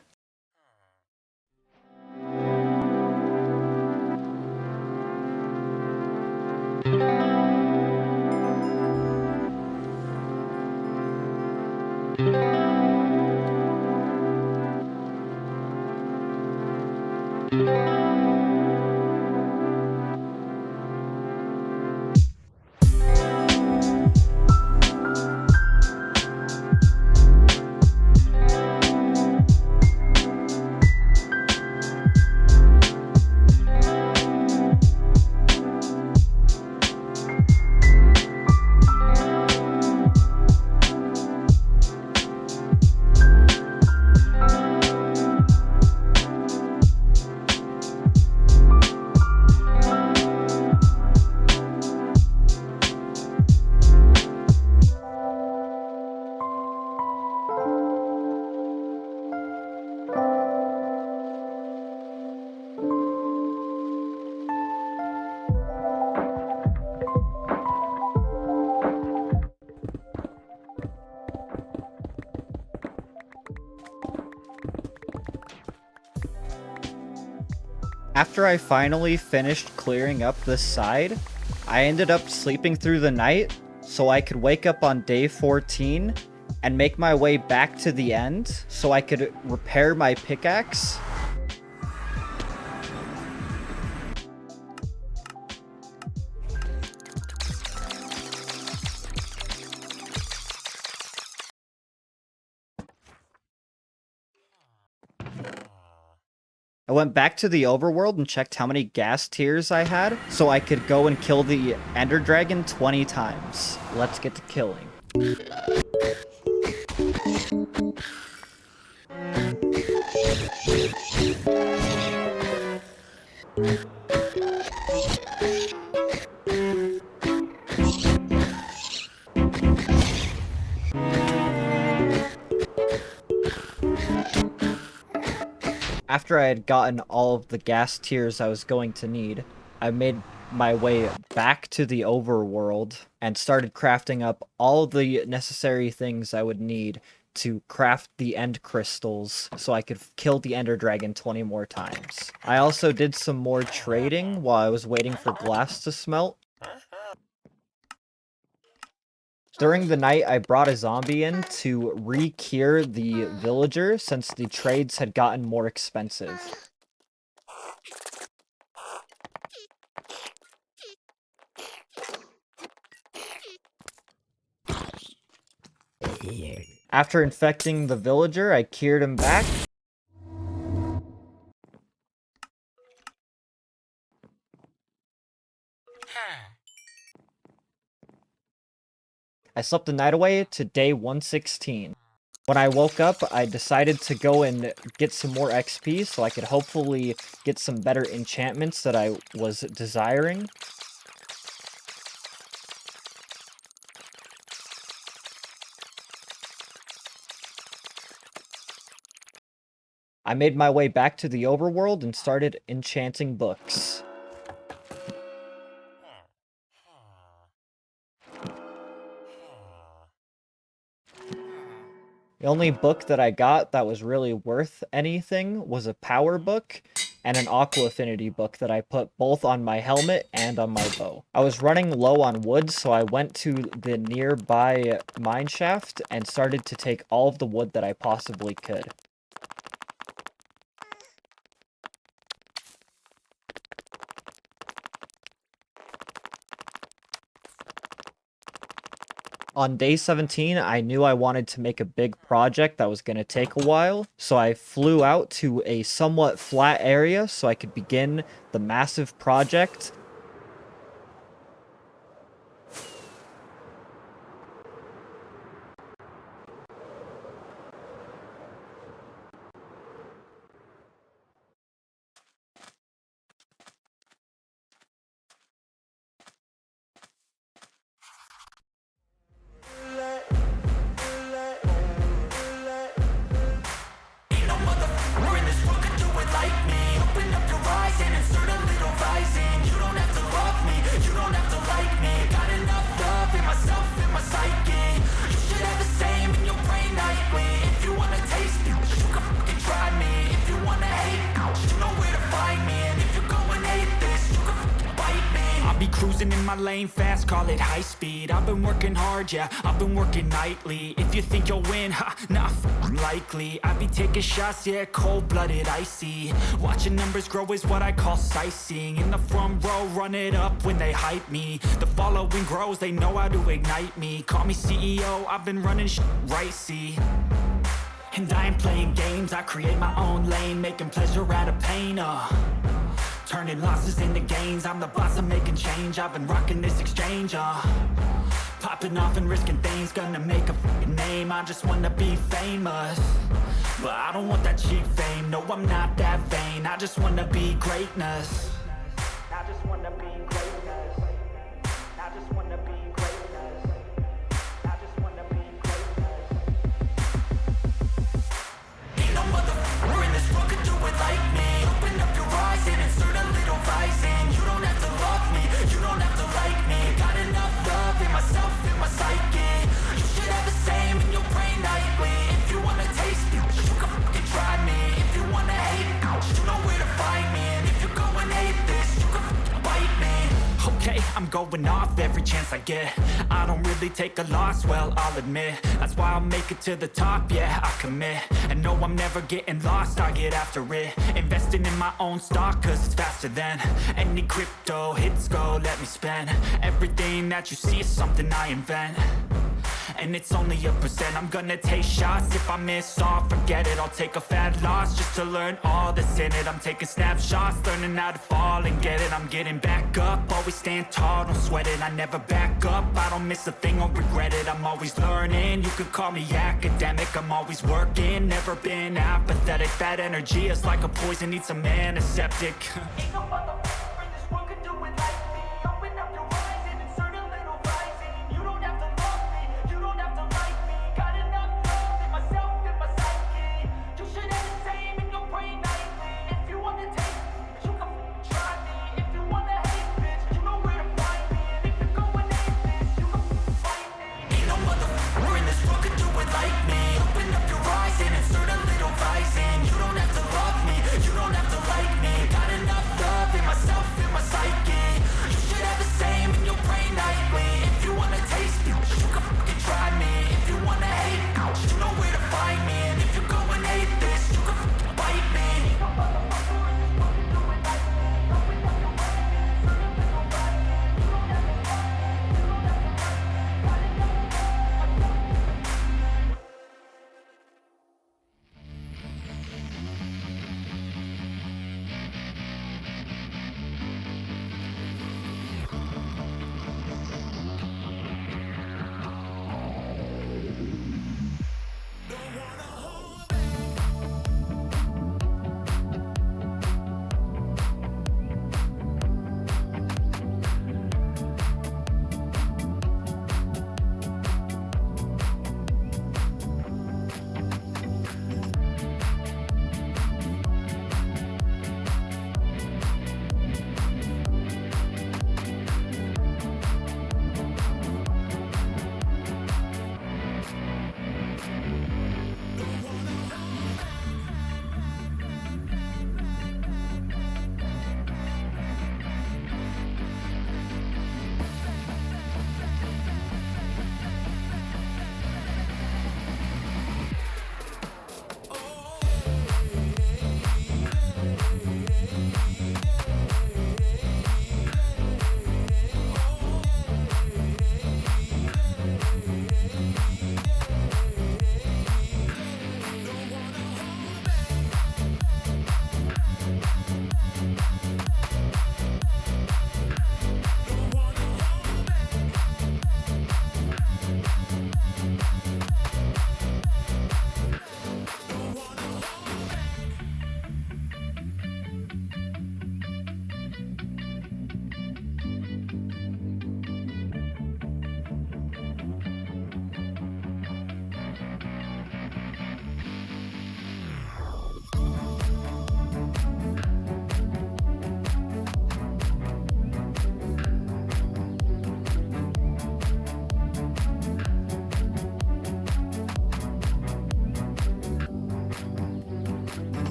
After I finally finished clearing up this side, I ended up sleeping through the night so I could wake up on day 14 and make my way back to the end so I could repair my pickaxe. I went back to the overworld and checked how many gas tiers I had so I could go and kill the Ender Dragon 20 times. Let's get to killing. After I had gotten all of the gas tiers I was going to need, I made my way back to the overworld and started crafting up all of the necessary things I would need to craft the end crystals so I could kill the Ender Dragon 20 more times. I also did some more trading while I was waiting for glass to smelt. During the night, I brought a zombie in to re-cure the villager since the trades had gotten more expensive. After infecting the villager, I cured him back. I slept the night away to day 116. When I woke up, I decided to go and get some more XP so I could hopefully get some better enchantments that I was desiring. I made my way back to the overworld and started enchanting books. The only book that I got that was really worth anything was a power book and an aqua affinity book that I put both on my helmet and on my bow. I was running low on wood, so I went to the nearby mine shaft and started to take all of the wood that I possibly could. On day 17, I knew I wanted to make a big project that was going to take a while, so I flew out to a somewhat flat area so I could begin the massive project. Cruising in my lane fast, call it high speed. I've been working hard, yeah, I've been working nightly. If you think you'll win, ha, not likely. I be taking shots, yeah, cold-blooded, icy. Watching numbers grow is what I call sightseeing. In the front row, run it up when they hype me. The following grows, they know how to ignite me. Call me CEO, I've been running right, see. And I ain't playing games, I create my own lane, making pleasure out of pain, turning losses into gains. I'm the boss, I'm making change. I've been rocking this exchange, popping off and risking things. Gonna make a f***ing name. I just wanna be famous, but I don't want that cheap fame. No, I'm not that vain. I just wanna be greatness. I just wanna be greatness. I just wanna be greatness. I just wanna be greatness. Ain't no motherfucker in this world could do it like me. Open up your eyes and insert a little rising. You don't have to love me, you don't have to like me. Got enough love in myself, in my psyche. You should have the same in your brain nightly. If you wanna taste me, you can fucking try me. If you wanna hate, you know where to find me. And if you're going I'm going off every chance I get. I don't really take a loss, well, I'll admit. That's why I'll make it to the top, yeah, I commit. And no, I'm never getting lost, I get after it. Investing in my own stock, cause it's faster than any crypto hits go, let me spend. Everything that you see is something I invent. And it's only a percent. I'm gonna take shots. If I miss all, forget it. I'll take a fat loss just to learn all that's in it. I'm taking snapshots, learning how to fall and get it. I'm getting back up, always stand tall, don't sweat it. I never back up, I don't miss a thing or regret it. I'm always learning, you could call me academic. I'm always working, never been apathetic. That energy is like a poison, needs some antiseptic. Ain't no motherfucker in this world could do it like me. Open up your eyes and insert a little rising. You don't have to love me, you don't have to like me. Got enough love in myself, in my psyche. You should have the same in your brain nightly. If you want to take me, you can try me. If you want to hate, bitch, you know where to find me. And if you're going aimless, you can fight me. Ain't no motherfucker in this world could do it like me. Open up your eyes and insert a little rising. You don't have to love me, you don't have to like me. Got enough love in myself, in my psyche. You should have the same in your brain nightly. If you wanna taste me, you can fucking try me. If you wanna hate, you know where to find me. And if you're going hate this, you can fucking bite me.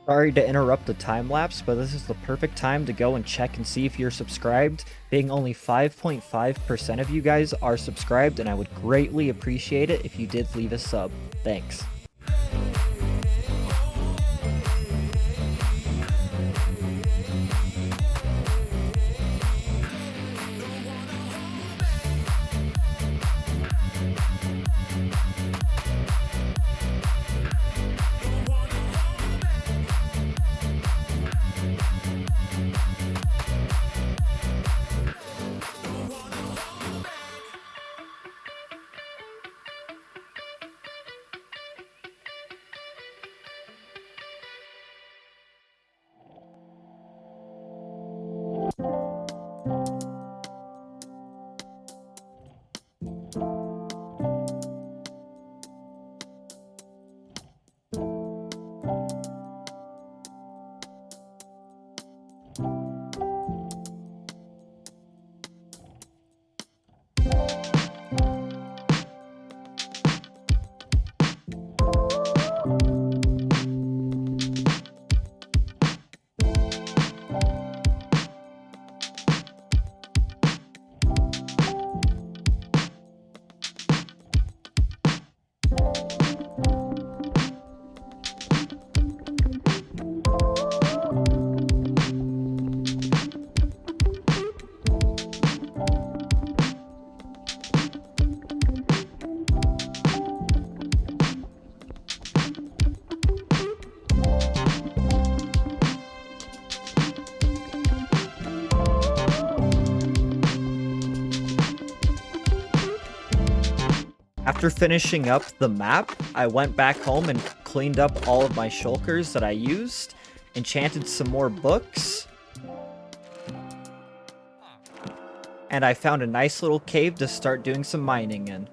Sorry to interrupt the time lapse, but this is the perfect time to go and check and see if you're subscribed, being only 5.5% of you guys are subscribed, and I would greatly appreciate it if you did leave a sub. Thanks. After finishing up the map, I went back home and cleaned up all of my shulkers that I used, enchanted some more books, and I found a nice little cave to start doing some mining in.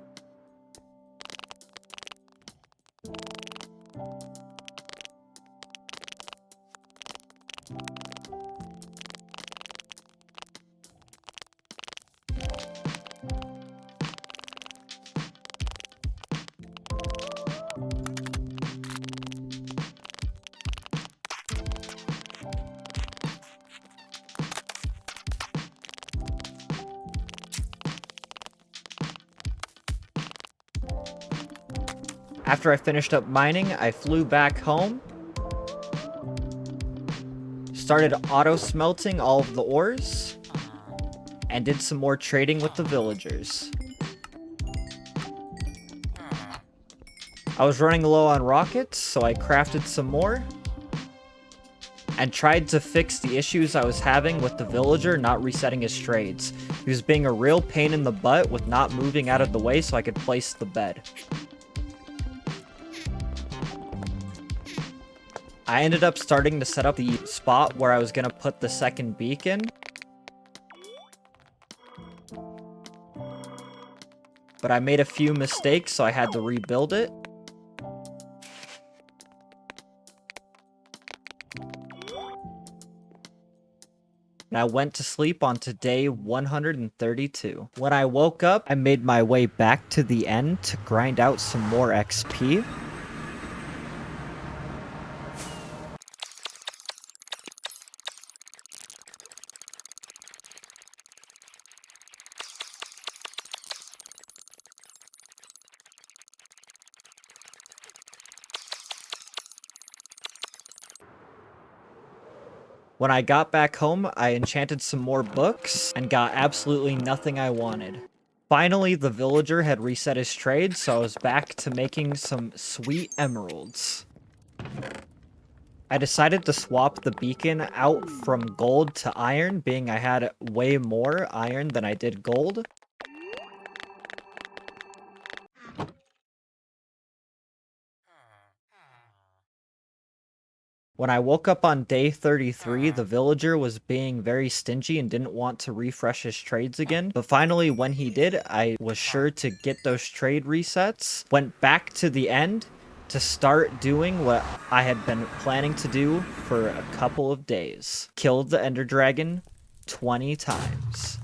After I finished up mining, I flew back home, started auto-smelting all of the ores, and did some more trading with the villagers. I was running low on rockets, so I crafted some more, and tried to fix the issues I was having with the villager not resetting his trades. He was being a real pain in the butt with not moving out of the way so I could place the bed. I ended up starting to set up the spot where I was going to put the second beacon. But I made a few mistakes, so I had to rebuild it. And I went to sleep on day 132. When I woke up, I made my way back to the end to grind out some more XP. When I got back home, I enchanted some more books and got absolutely nothing I wanted. Finally, the villager had reset his trade, so I was back to making some sweet emeralds. I decided to swap the beacon out from gold to iron, being I had way more iron than I did gold. When I woke up on day 33, the villager was being very stingy and didn't want to refresh his trades again. But finally, when he did, I was sure to get those trade resets. Went back to the end to start doing what I had been planning to do for a couple of days. Killed the Ender Dragon 20 times.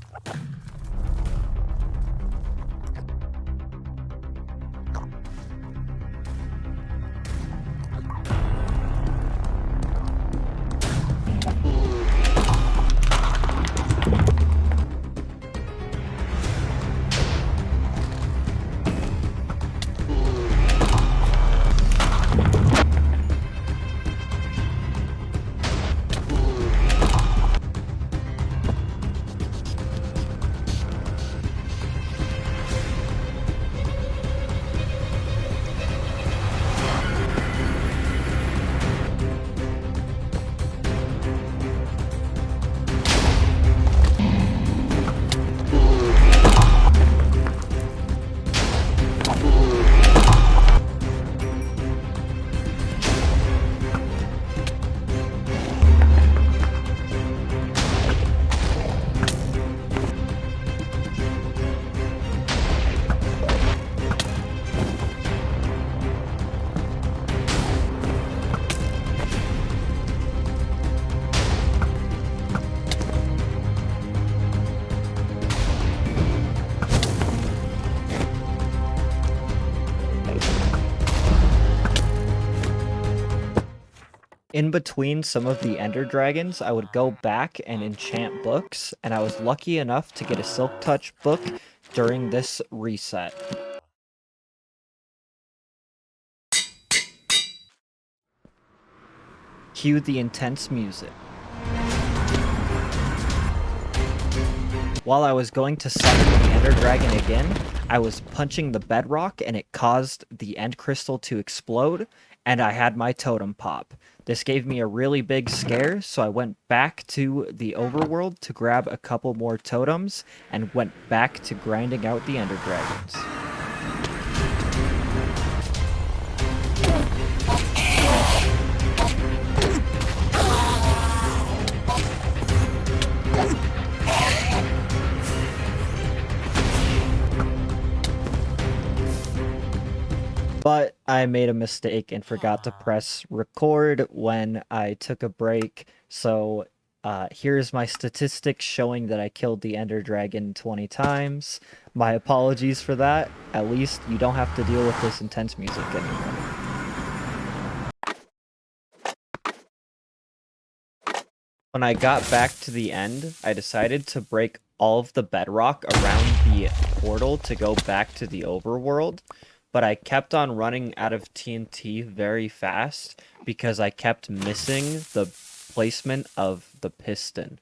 In between some of the Ender Dragons, I would go back and enchant books, and I was lucky enough to get a Silk Touch book during this reset. Cue the intense music. While I was going to summon the Ender Dragon again, I was punching the bedrock and it caused the end crystal to explode, and I had my totem pop. This gave me a really big scare, so I went back to the overworld to grab a couple more totems and went back to grinding out the Ender Dragons. But I made a mistake and forgot to press record when I took a break. So here's my statistics showing that I killed the Ender Dragon 20 times. My apologies for that. At least you don't have to deal with this intense music anymore. When I got back to the end, I decided to break all of the bedrock around the portal to go back to the overworld, but I kept on running out of TNT very fast because I kept missing the placement of the piston.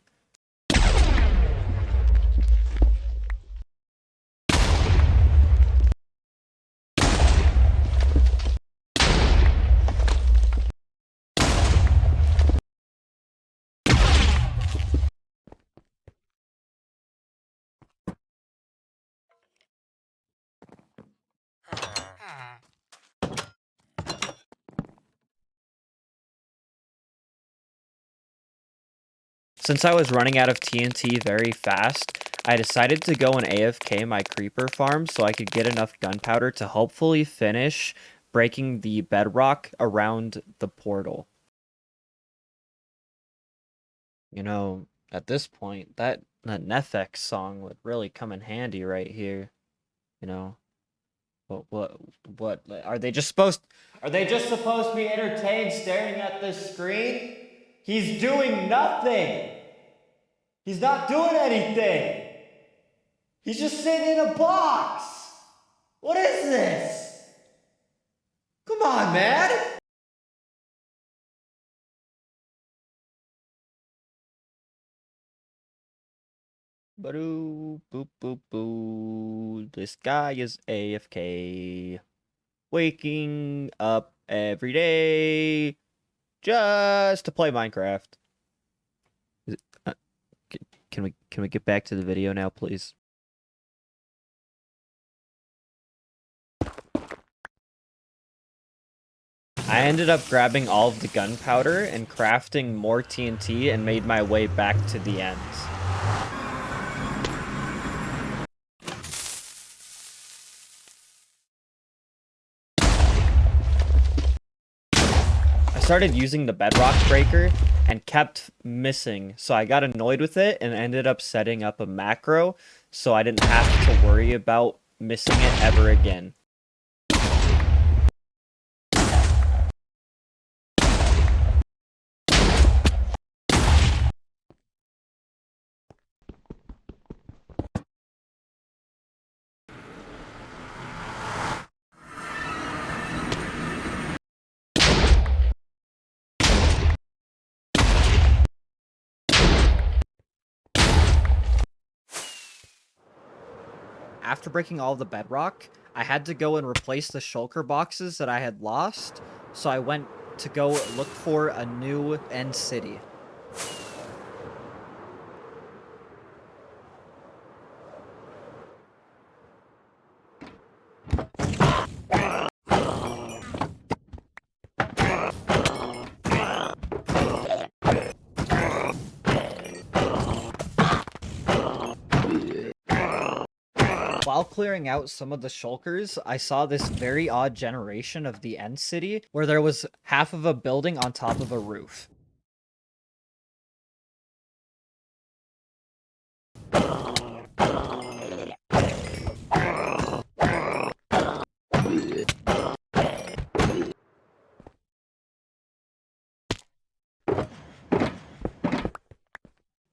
Since I was running out of TNT very fast, I decided to go and AFK my creeper farm so I could get enough gunpowder to hopefully finish breaking the bedrock around the portal. You know, at this point, that Nefex song would really come in handy right here. You know, what are they just supposed? Are they just supposed to be entertained staring at this screen? He's doing nothing. He's not doing anything. He's just sitting in a box. What is this? Come on, man. Boo, boop, boop, boo. This guy is AFK. Waking up every day just to play Minecraft. Is it, can we get back to the video now, please? I ended up grabbing all of the gunpowder and crafting more TNT and made my way back to the end. I started using the bedrock breaker and kept missing, so I got annoyed with it and ended up setting up a macro so I didn't have to worry about missing it ever again. After breaking all the bedrock, I had to go and replace the shulker boxes that I had lost, so I went to go look for a new end city. While clearing out some of the shulkers, I saw this very odd generation of the end city where there was half of a building on top of a roof.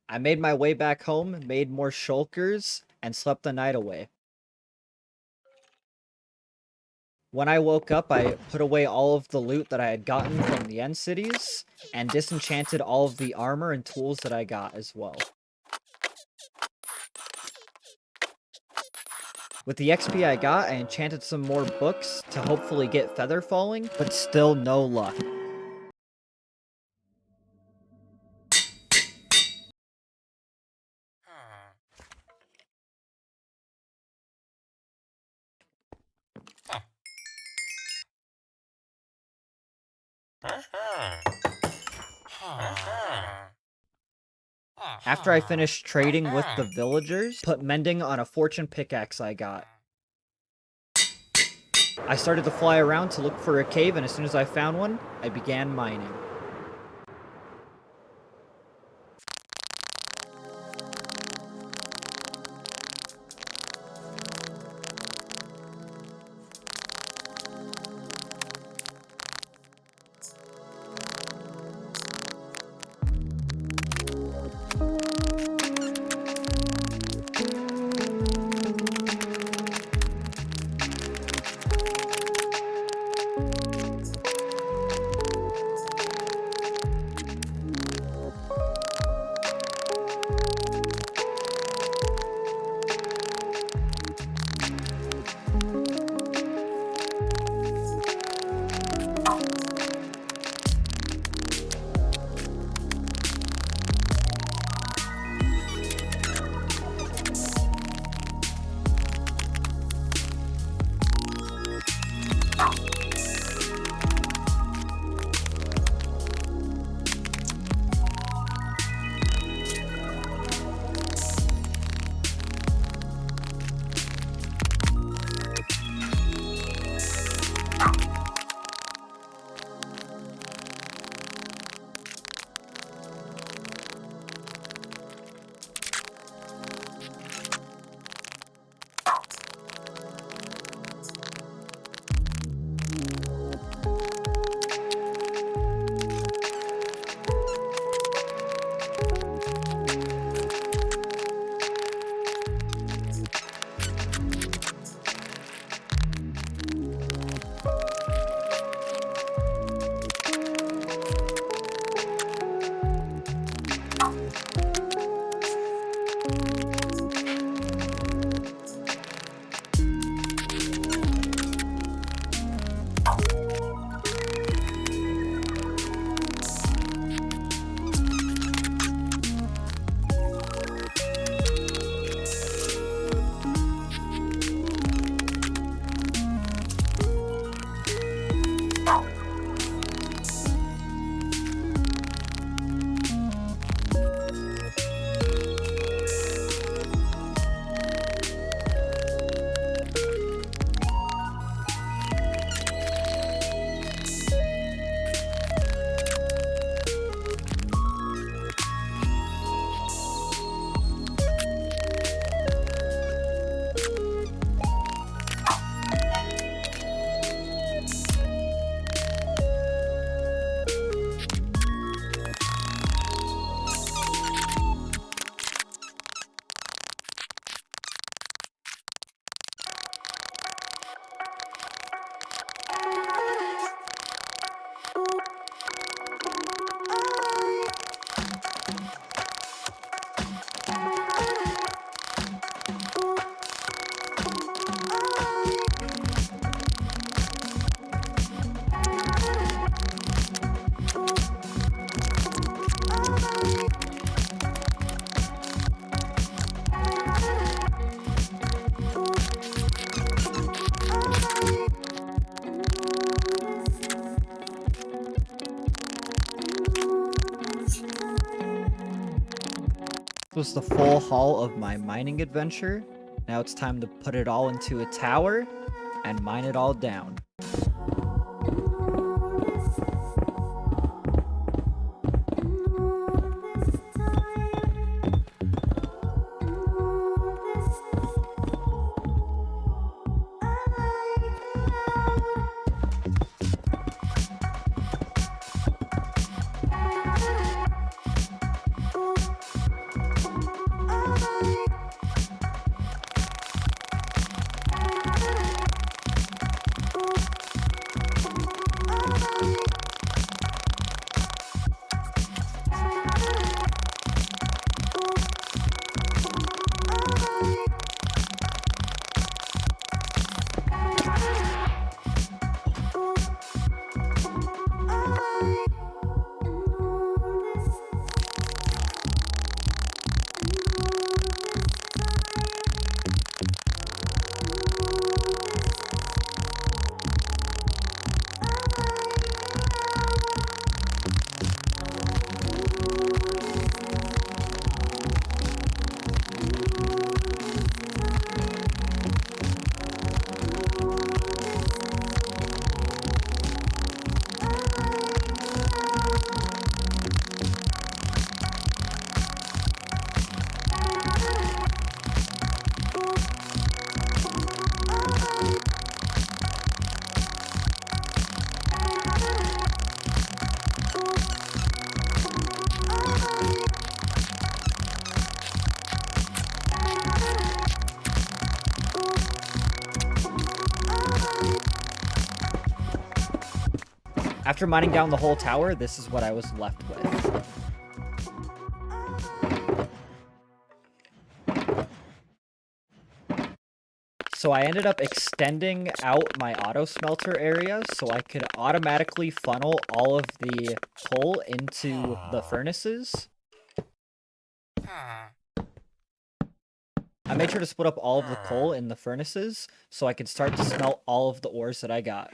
I made my way back home, made more shulkers, and slept the night away. When I woke up, I put away all of the loot that I had gotten from the end cities, and disenchanted all of the armor and tools that I got as well. With the XP I got, I enchanted some more books to hopefully get feather falling, but still no luck. After I finished trading with the villagers, put mending on a fortune pickaxe I got. I started to fly around to look for a cave, and as soon as I found one, I began mining. Was the full haul of my mining adventure. Now it's time to put it all into a tower and mine it all down. After mining down the whole tower, this is what I was left with. So I ended up extending out my auto smelter area so I could automatically funnel all of the coal into the furnaces. I made sure to split up all of the coal in the furnaces so I could start to smelt all of the ores that I got.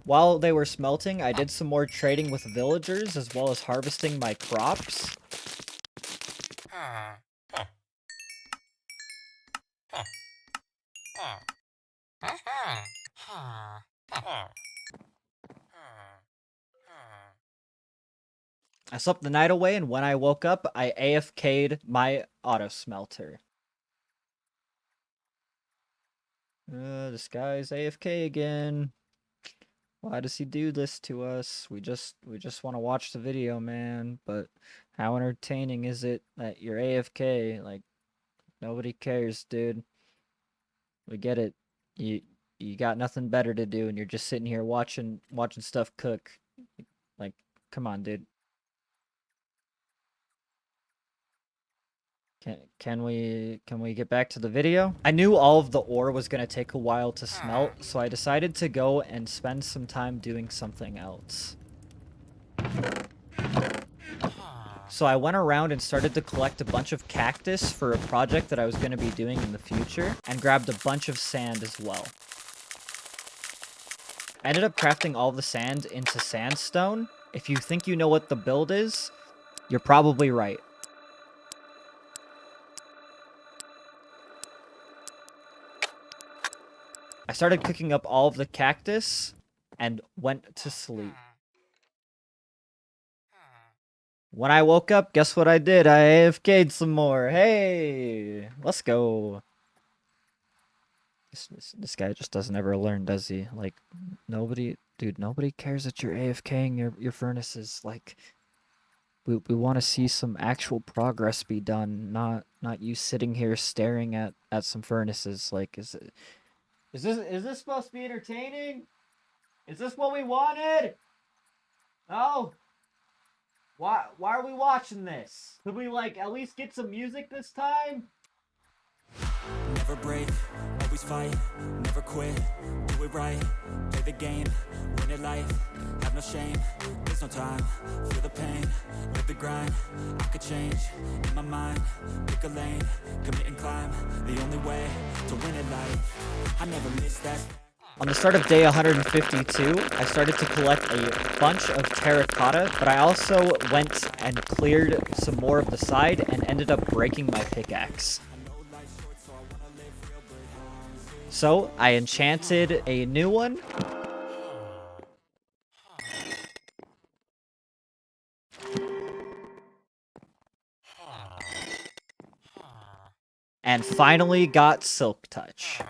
While they were smelting, I did some more trading with villagers as well as harvesting my crops. I slept the night away, and when I woke up, I AFK'd my auto smelter. This guy's AFK again. Why does he do this to us? We just want to watch the video, man. But how entertaining is it that you're AFK? Like, nobody cares, dude. We get it. You got nothing better to do, and you're just sitting here watching stuff cook. Like, come on, dude. Can we get back to the video? I knew all of the ore was gonna take a while to smelt, so I decided to go and spend some time doing something else. So I went around and started to collect a bunch of cactus for a project that I was gonna be doing in the future, and grabbed a bunch of sand as well. I ended up crafting all the sand into sandstone. If you think you know what the build is, you're probably right. I started cooking up all of the cactus and went to sleep. When I woke up, guess what I did? I AFK'd some more. Hey, let's go. This guy just doesn't ever learn, does he? Like, nobody cares that you're AFKing your furnaces. Like, we want to see some actual progress be done, not you sitting here staring at some furnaces. Like, is this supposed to be entertaining? Is this what we wanted? No. Why are we watching this? Could we, like, at least get some music this time? Never break, always fight, never quit, do it right, play the game, win it life, have no shame, there's no time, feel the pain, live the grind, I could change, in my mind, pick a lane, commit and climb, the only way to win it life, I never miss that. On the start of day 152, I started to collect a bunch of terracotta, but I also went and cleared some more of the side and ended up breaking my pickaxe. So, I enchanted a new one. And finally got Silk Touch.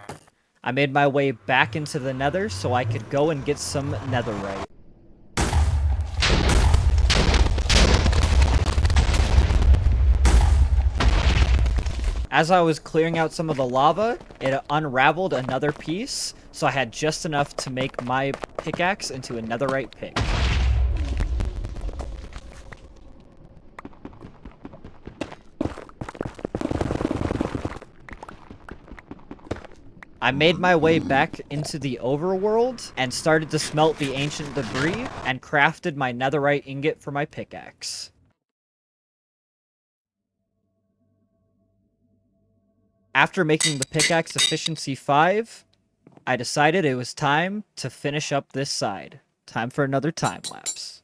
I made my way back into the nether so I could go and get some netherite. As I was clearing out some of the lava, it unraveled another piece, so I had just enough to make my pickaxe into a netherite pick. I made my way back into the overworld and started to smelt the ancient debris and crafted my netherite ingot for my pickaxe. After making the pickaxe efficiency 5, I decided it was time to finish up this side. Time for another time lapse.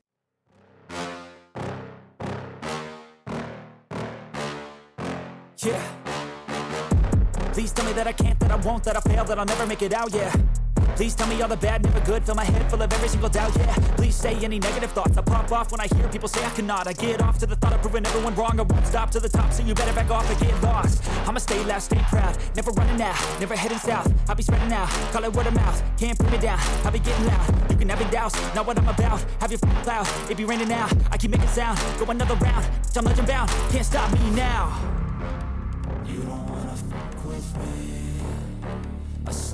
Yeah. Please tell me that I can't, that I won't, that I fail, that I'll never make it out, yeah. Please tell me all the bad, never good, fill my head full of every single doubt, yeah. Please say any negative thoughts, I pop off when I hear people say I cannot. I get off to the thought of proving everyone wrong, I won't stop to the top, so you better back off and get lost. I'ma stay loud, stay proud, never running out, never heading south. I'll be spreading out, call it word of mouth, can't put me down, I'll be getting loud. You can have it douse, not what I'm about, have your f***ing cloud, it be raining now, I keep making sound, go another round, I'm legend bound, can't stop me now.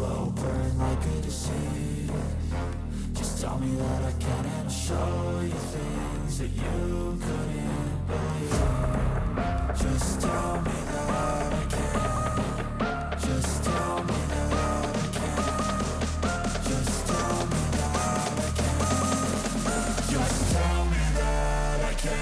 slow burn like a disease. Just tell me that I can and I'll show you things that you couldn't believe. Just tell me that I can. Just tell me that I can. Just tell me that I can. Just tell me that I can.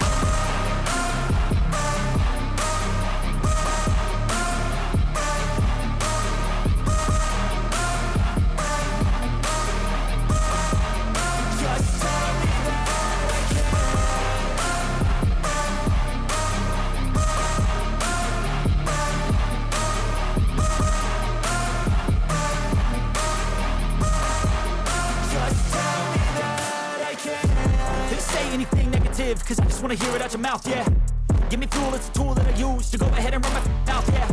Anything negative, cause I just wanna hear it out your mouth, yeah. Give me fuel, it's a tool that I use to go ahead and run my mouth, yeah.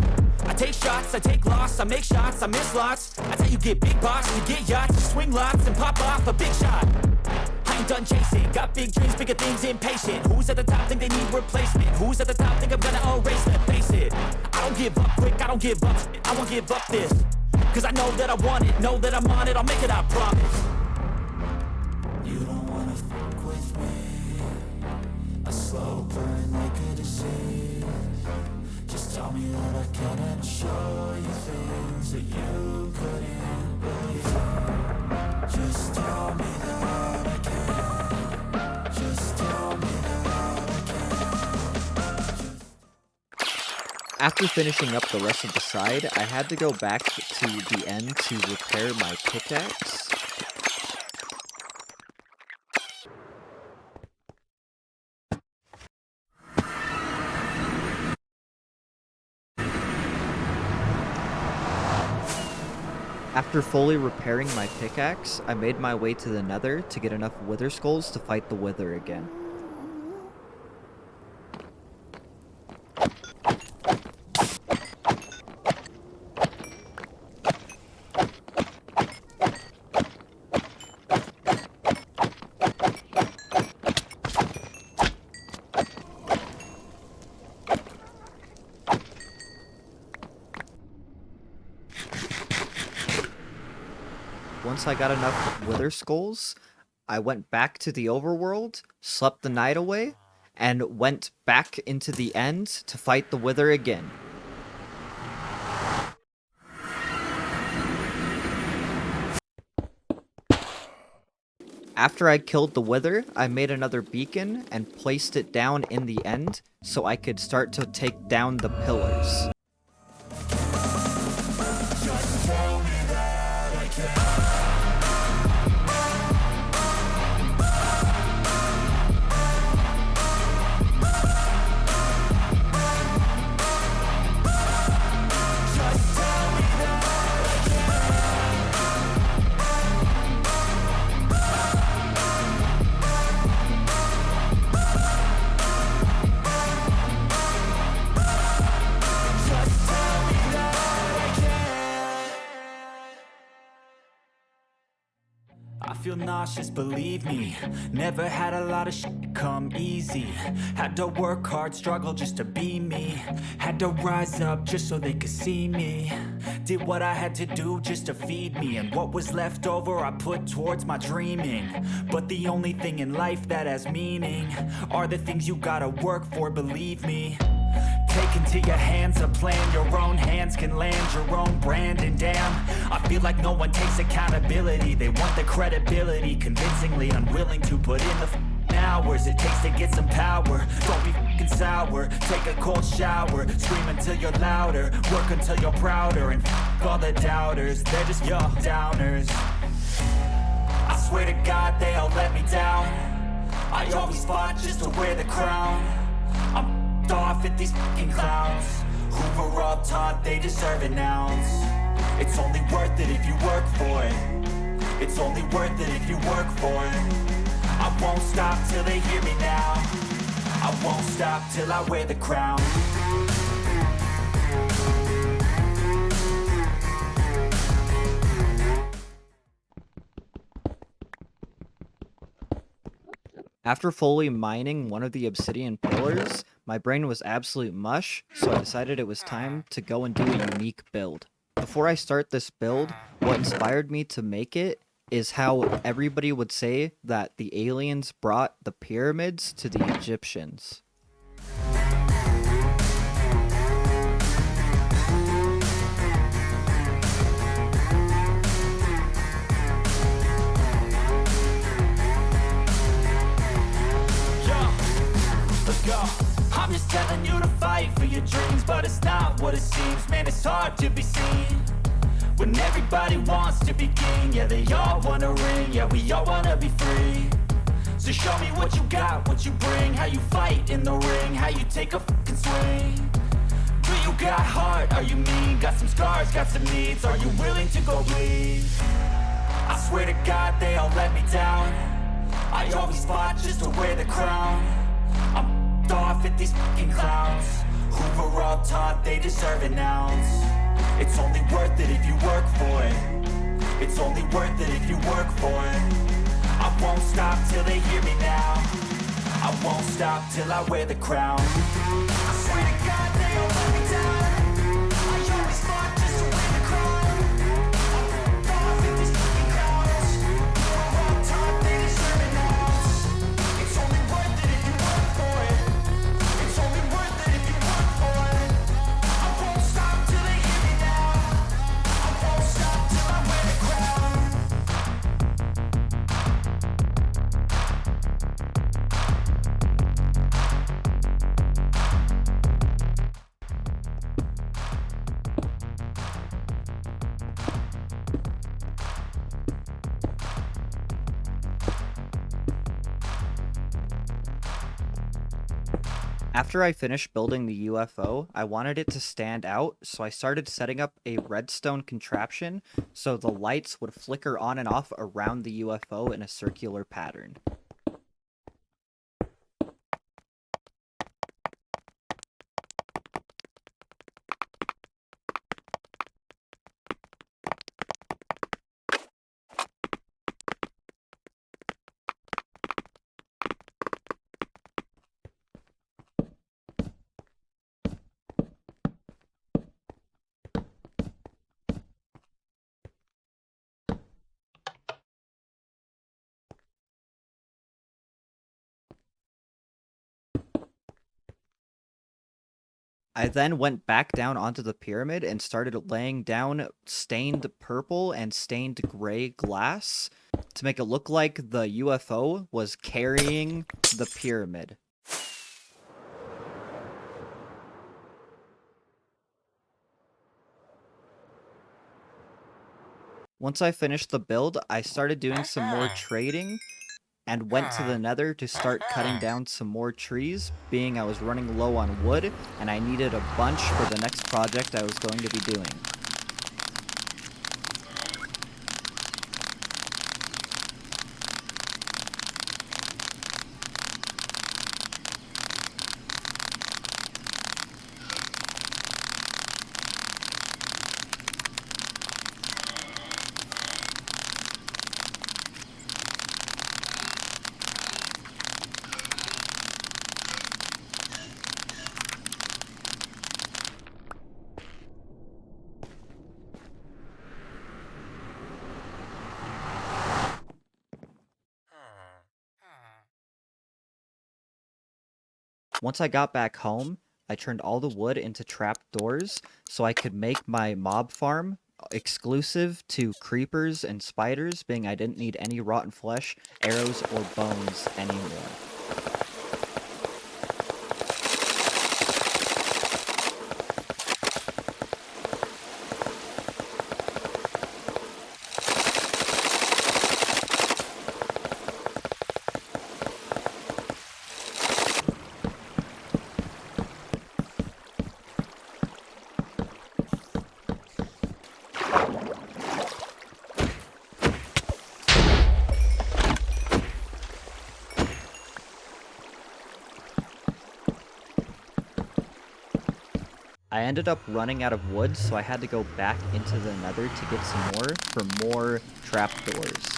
I take shots, I take loss, I make shots, I miss lots. That's how you get big box, you get yachts, you swing lots and pop off a big shot. I ain't done chasing, got big dreams, bigger things, impatient. Who's at the top think they need replacement? Who's at the top think I'm gonna erase them? Face it, I don't give up quick, I don't give up, I won't give up this. Cause I know that I want it, know that I'm on it, I'll make it, I promise. You don't wanna fuck with me. A slow burn like a disease. Just tell me that I can and I'll show you things that you couldn't believe. Just tell me that I can. Just tell me that I can. After finishing up the rest of the side, I had to go back to the end to repair my pickaxe. After fully repairing my pickaxe, I made my way to the nether to get enough wither skulls to fight the wither again. Once I got enough wither skulls, I went back to the overworld, slept the night away, and went back into the end to fight the wither again. After I killed the wither, I made another beacon and placed it down in the end so I could start to take down the pillars. I feel nauseous, believe me. Never had a lot of shit come easy. Had to work hard, struggle just to be me. Had to rise up just so they could see me. Did what I had to do just to feed me. And what was left over I put towards my dreaming. But the only thing in life that has meaning are the things you gotta work for, believe me. Take into your hands a plan, your own hands can land your own brand. And damn, I feel like no one takes accountability. They want the credibility, convincingly unwilling to put in the hours it takes to get some power. Don't be fucking sour, take a cold shower. Scream until you're louder, work until you're prouder. And all the doubters, they're just your downers. I swear to God they all let me down. I always fought just to wear the crown. I'm off at these fucking clowns who were all taught they deserve an ounce. It's only worth it if you work for it. It's only worth it if you work for it. I won't stop till they hear me now. I won't stop till I wear the crown. After fully mining one of the obsidian pillars, my brain was absolute mush, so I decided it was time to go and do a unique build. Before I start this build, what inspired me to make it is how everybody would say that the aliens brought the pyramids to the Egyptians. Let's go. I'm just telling you to fight for your dreams, but it's not what it seems. Man, it's hard to be seen when everybody wants to be king. Yeah, they all wanna ring. Yeah, we all wanna be free. So show me what you got, what you bring, how you fight in the ring, how you take a fucking swing. Do you got heart? Are you mean? Got some scars, got some needs. Are you willing to go bleed? I swear to God, they all let me down. I always fought just to wear the crown. I'm off at these fucking clowns who were all taught they deserve an ounce. It's only worth it if you work for it. It's only worth it if you work for it. I won't stop till they hear me now. I won't stop till I wear the crown. I swear to God they all let me down. I always fought just to wear the crown. I'm off at these fucking clowns who were all taught they deserve an ounce. It's only worth it if you work for it. It's only worth it if you work for it. I won't stop till they hear me now. I won't stop till I wear the crown. After I finished building the UFO, I wanted it to stand out, so I started setting up a redstone contraption so the lights would flicker on and off around the UFO in a circular pattern. I then went back down onto the pyramid and started laying down stained purple and stained gray glass to make it look like the UFO was carrying the pyramid. Once I finished the build, I started doing some more trading and went to the nether to start cutting down some more trees, being I was running low on wood and I needed a bunch for the next project I was going to be doing. Once I got back home, I turned all the wood into trap doors so I could make my mob farm exclusive to creepers and spiders, being I didn't need any rotten flesh, arrows, or bones anymore. I ended up running out of wood, so I had to go back into the nether to get some more for more trapdoors.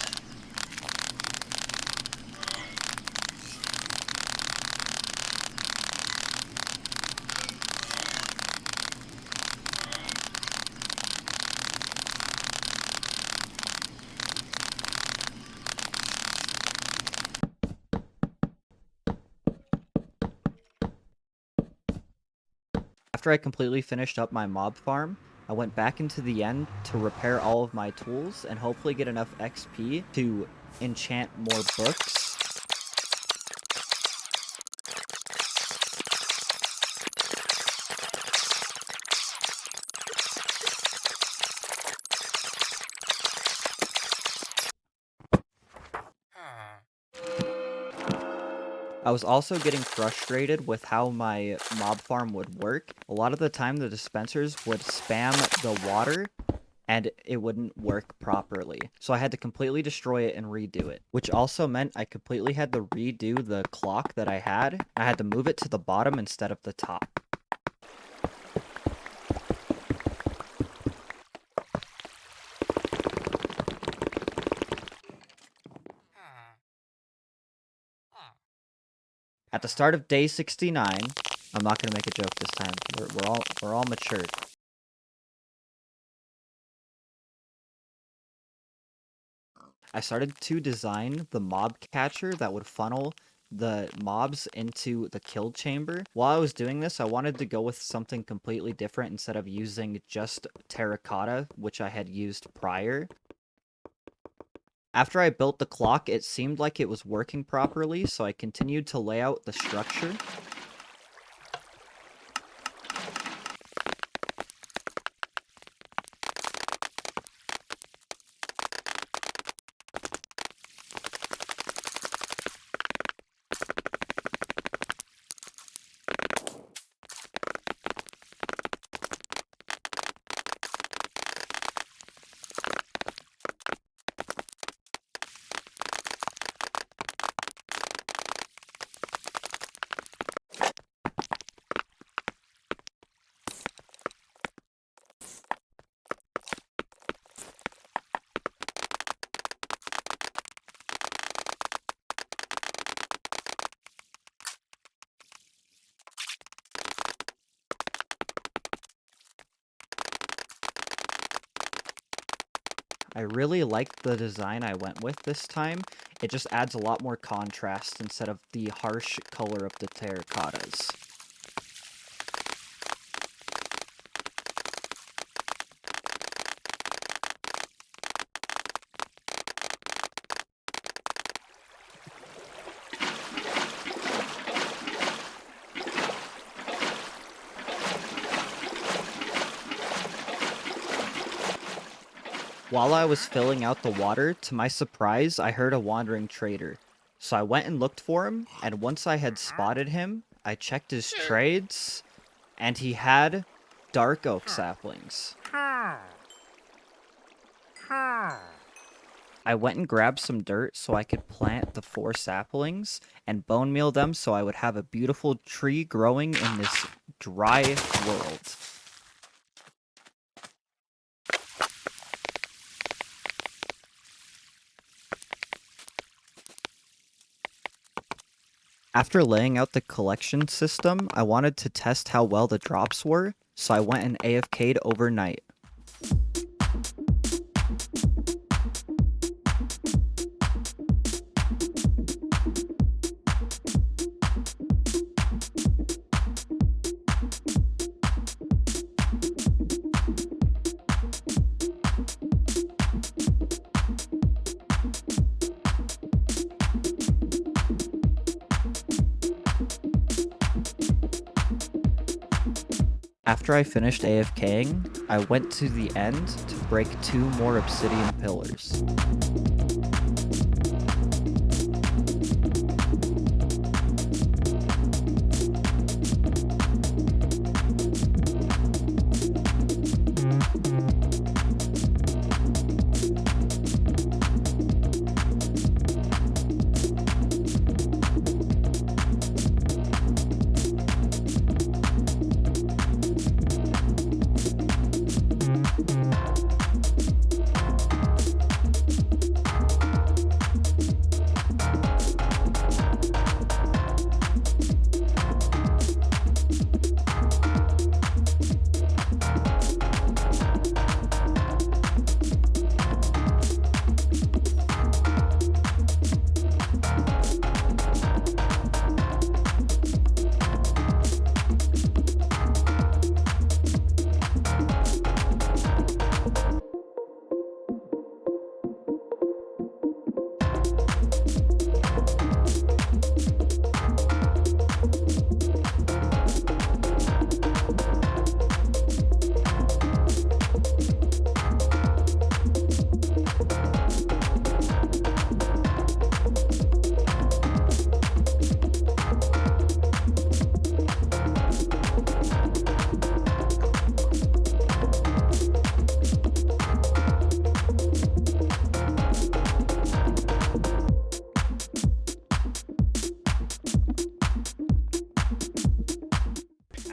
After I completely finished up my mob farm, I went back into the end to repair all of my tools and hopefully get enough XP to enchant more books. I was also getting frustrated with how my mob farm would work. A lot of the time the dispensers would spam the water and it wouldn't work properly. So I had to completely destroy it and redo it, which also meant I completely had to redo the clock that I had. I had to move it to the bottom instead of the top. At the start of day 69, I'm not gonna make a joke this time. We're all matured. I started to design the mob catcher that would funnel the mobs into the kill chamber. While I was doing this, I wanted to go with something completely different instead of using just terracotta, which I had used prior. After I built the clock, it seemed like it was working properly, so I continued to lay out the structure. I really liked the design I went with this time. It just adds a lot more contrast instead of the harsh color of the terracottas. While I was filling out the water, to my surprise, I heard a wandering trader. So I went and looked for him, and once I had spotted him, I checked his trades, and he had dark oak saplings. I went and grabbed some dirt so I could plant the 4 saplings and bone meal them so I would have a beautiful tree growing in this dry world. After laying out the collection system, I wanted to test how well the drops were, so I went and AFK'd overnight. After I finished AFKing, I went to the end to break 2 more obsidian pillars.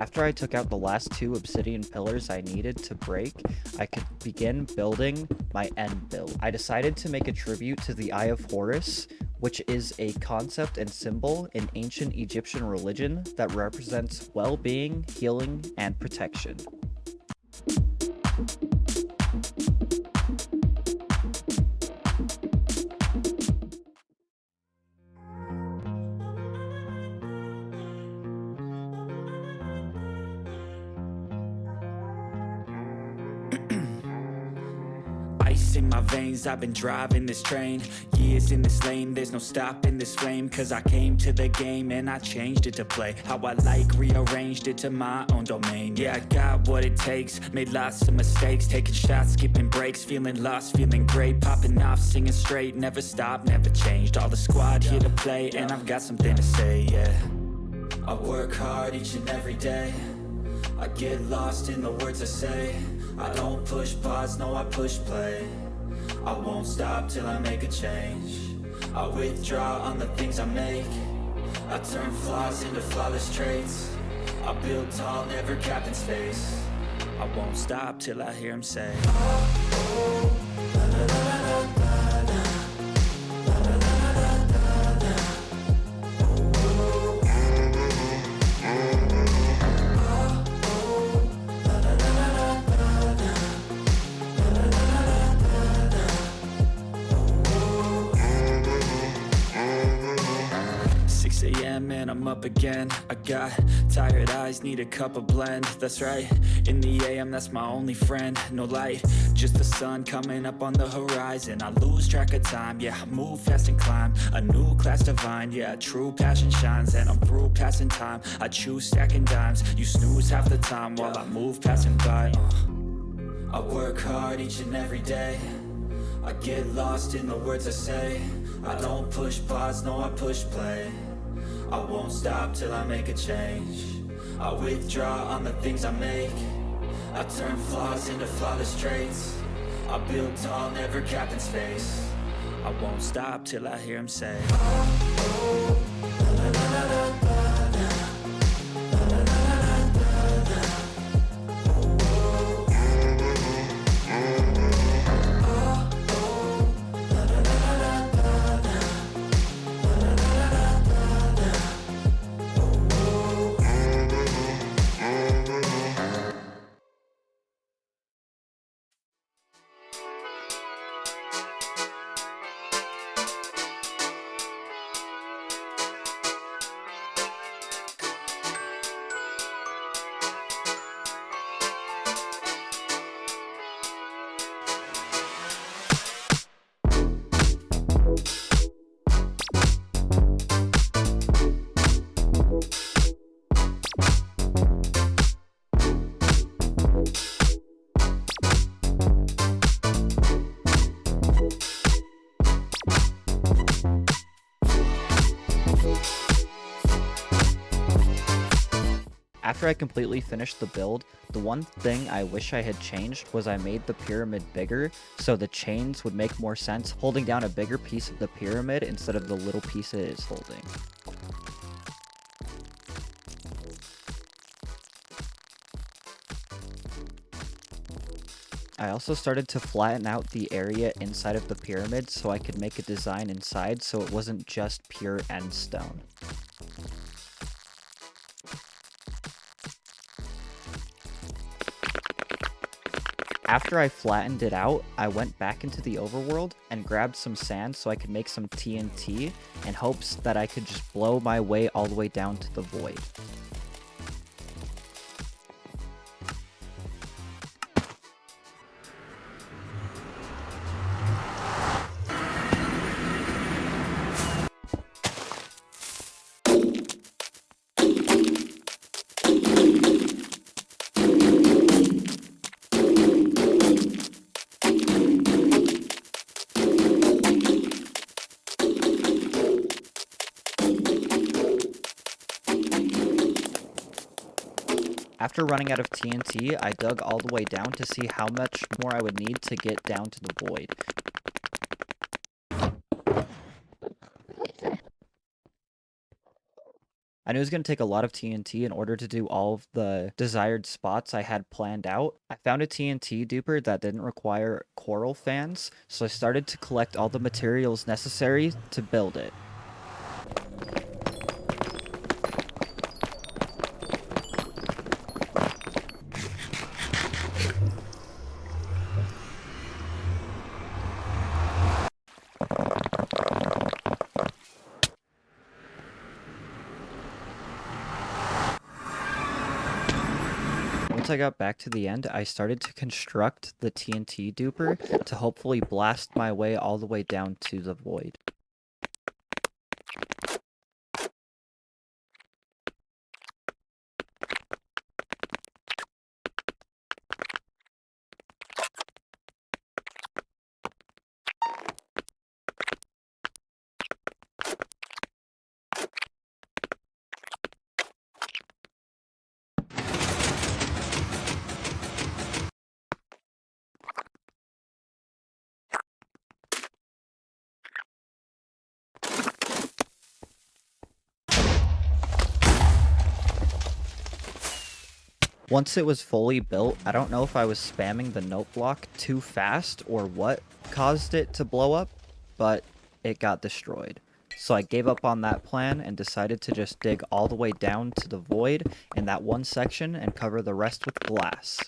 After I took out the last 2 obsidian pillars I needed to break, I could begin building my end build. I decided to make a tribute to the Eye of Horus, which is a concept and symbol in ancient Egyptian religion that represents well-being, healing, and protection. Ice in my veins, I've been driving this train. Years in this lane, there's no stopping this flame. Cause I came to the game and I changed it to play how I like, rearranged it to my own domain. Yeah, I got what it takes, made lots of mistakes, taking shots, skipping breaks, feeling lost, feeling great, popping off, singing straight, never stopped, never changed. All the squad here to play and I've got something to say, yeah. I work hard each and every day, I get lost in the words I say. I don't push pause, no I push play. I won't stop till I make a change. I withdraw on the things I make. I turn flaws into flawless traits. I build tall, never capped in space. I won't stop till I hear him say, and I'm up again. I got tired eyes, need a cup of blend. That's right, in the AM, that's my only friend. No light, just the sun coming up on the horizon. I lose track of time, yeah, I move fast and climb a new class divine, yeah, true passion shines. And I'm through passing time, I choose stacking dimes. You snooze half the time while I move passing by. I work hard each and every day, I get lost in the words I say. I don't push pause, no I push play. I won't stop till I make a change. I withdraw on the things I make. I turn flaws into flawless traits. I build tall, never capped in space. I won't stop till I hear him say, After I completely finished the build, the one thing I wish I had changed was I made the pyramid bigger, so the chains would make more sense holding down a bigger piece of the pyramid instead of the little piece it is holding. I also started to flatten out the area inside of the pyramid so I could make a design inside so it wasn't just pure end stone. After I flattened it out, I went back into the overworld and grabbed some sand so I could make some TNT in hopes that I could just blow my way all the way down to the void. After running out of TNT, I dug all the way down to see how much more I would need to get down to the void. I knew it was going to take a lot of TNT in order to do all of the desired spots I had planned out. I found a TNT duper that didn't require coral fans, so I started to collect all the materials necessary to build it. Once I got back to the end, I started to construct the TNT duper to hopefully blast my way all the way down to the void. Once it was fully built, I don't know if I was spamming the note block too fast or what caused it to blow up, but it got destroyed. So I gave up on that plan and decided to just dig all the way down to the void in that one section and cover the rest with glass.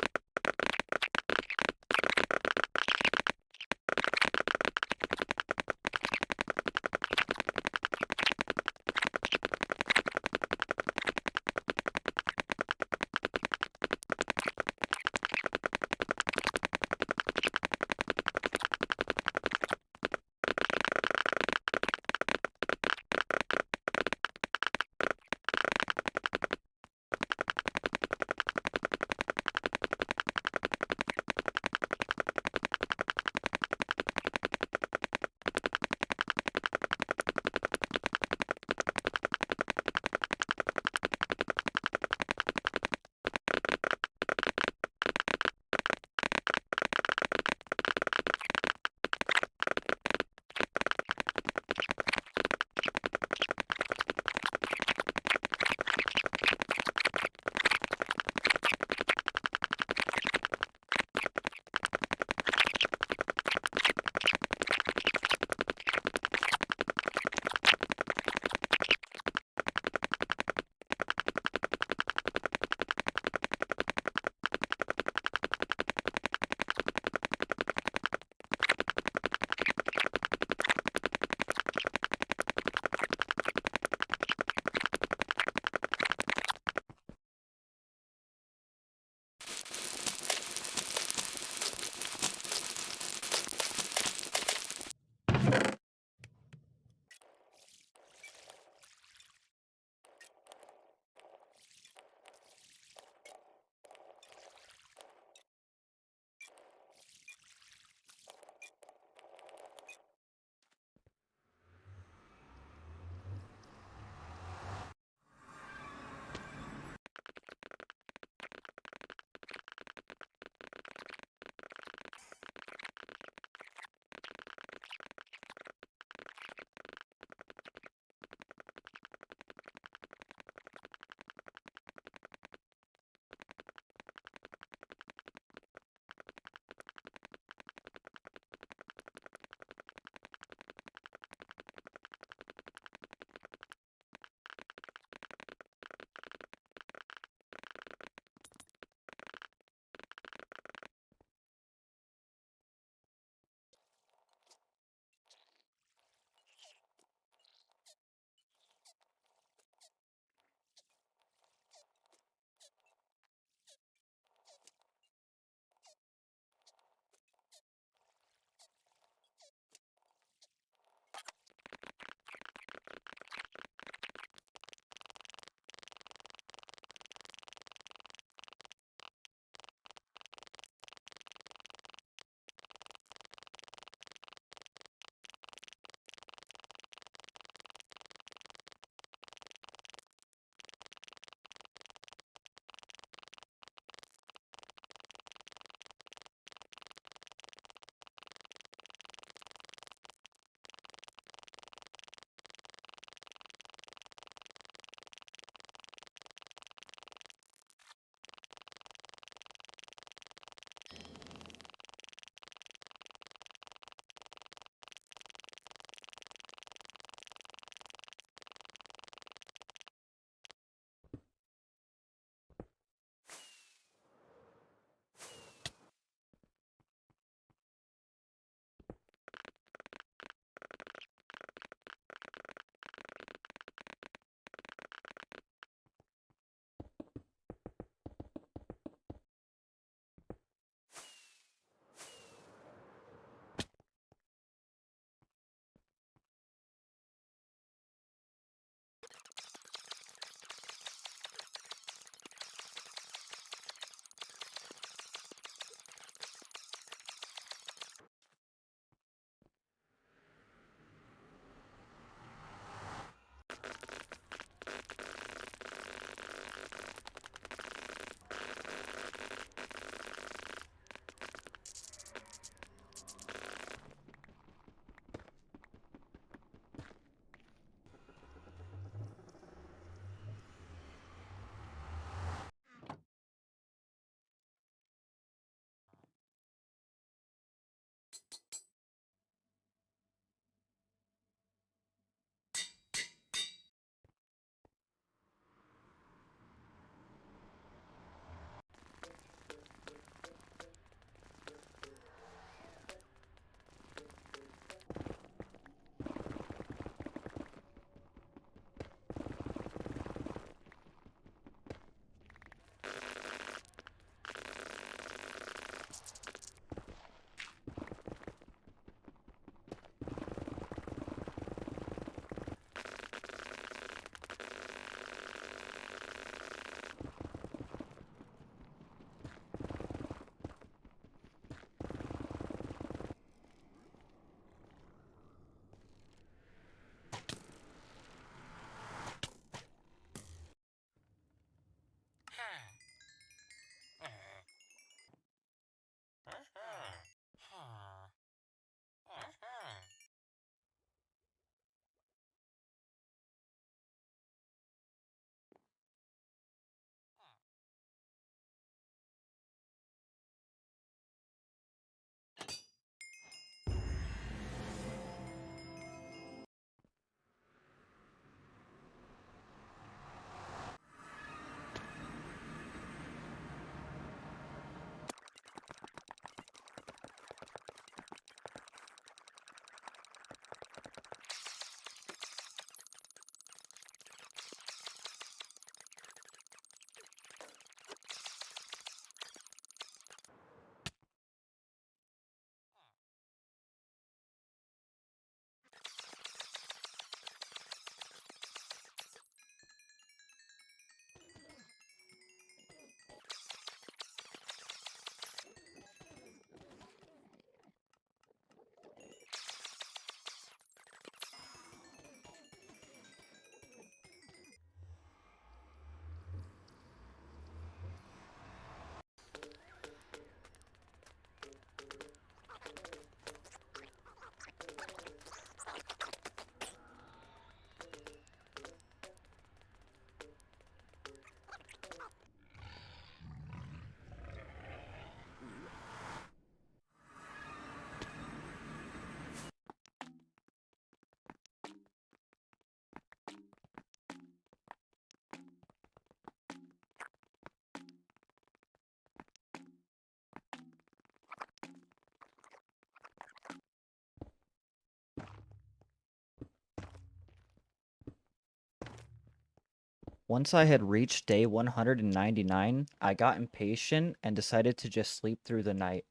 Once I had reached day 199, I got impatient and decided to just sleep through the night.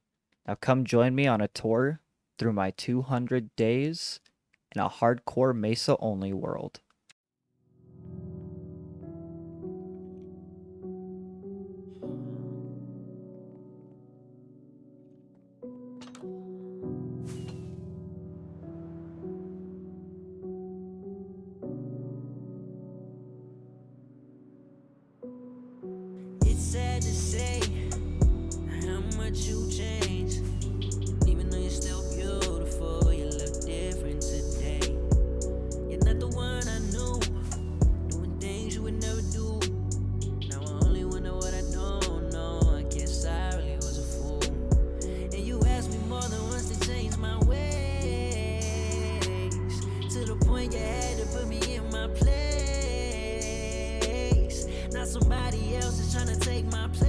Now come join me on a tour through my 200 days in a hardcore mesa only world. It's sad to say how much you changed. And even though you're still beautiful, you look different today. You're not the one I knew, doing things you would never do. Now I only wonder what I don't know. I guess I really was a fool. And you asked me more than once to change my ways, to the point you had to put me in my place. Not somebody else is trying to take my place.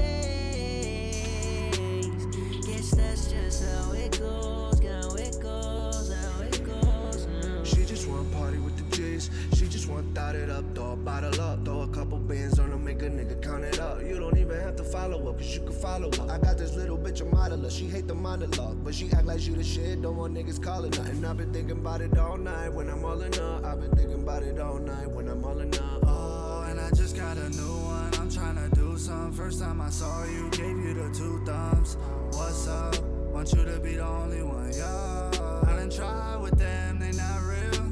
Guess that's just how it goes, how it goes, how it goes. She just want party with the G's. She just want thought it up, throw a bottle up, throw a couple bands on her, make a nigga count it up. You don't even have to follow up, cause you can follow up. I got this little bitch a modeler, she hate the monologue, but she act like she the shit, don't want niggas calling her. And I've been thinking about it all night when I'm all in her. I've been thinking about it all night when I'm all in her. Oh, and I just got a new one, I'm tryna do some. First time I saw you, gave you the 2 thumbs. What's up? Want you to be the only one, yeah. I done tried with them, they not real.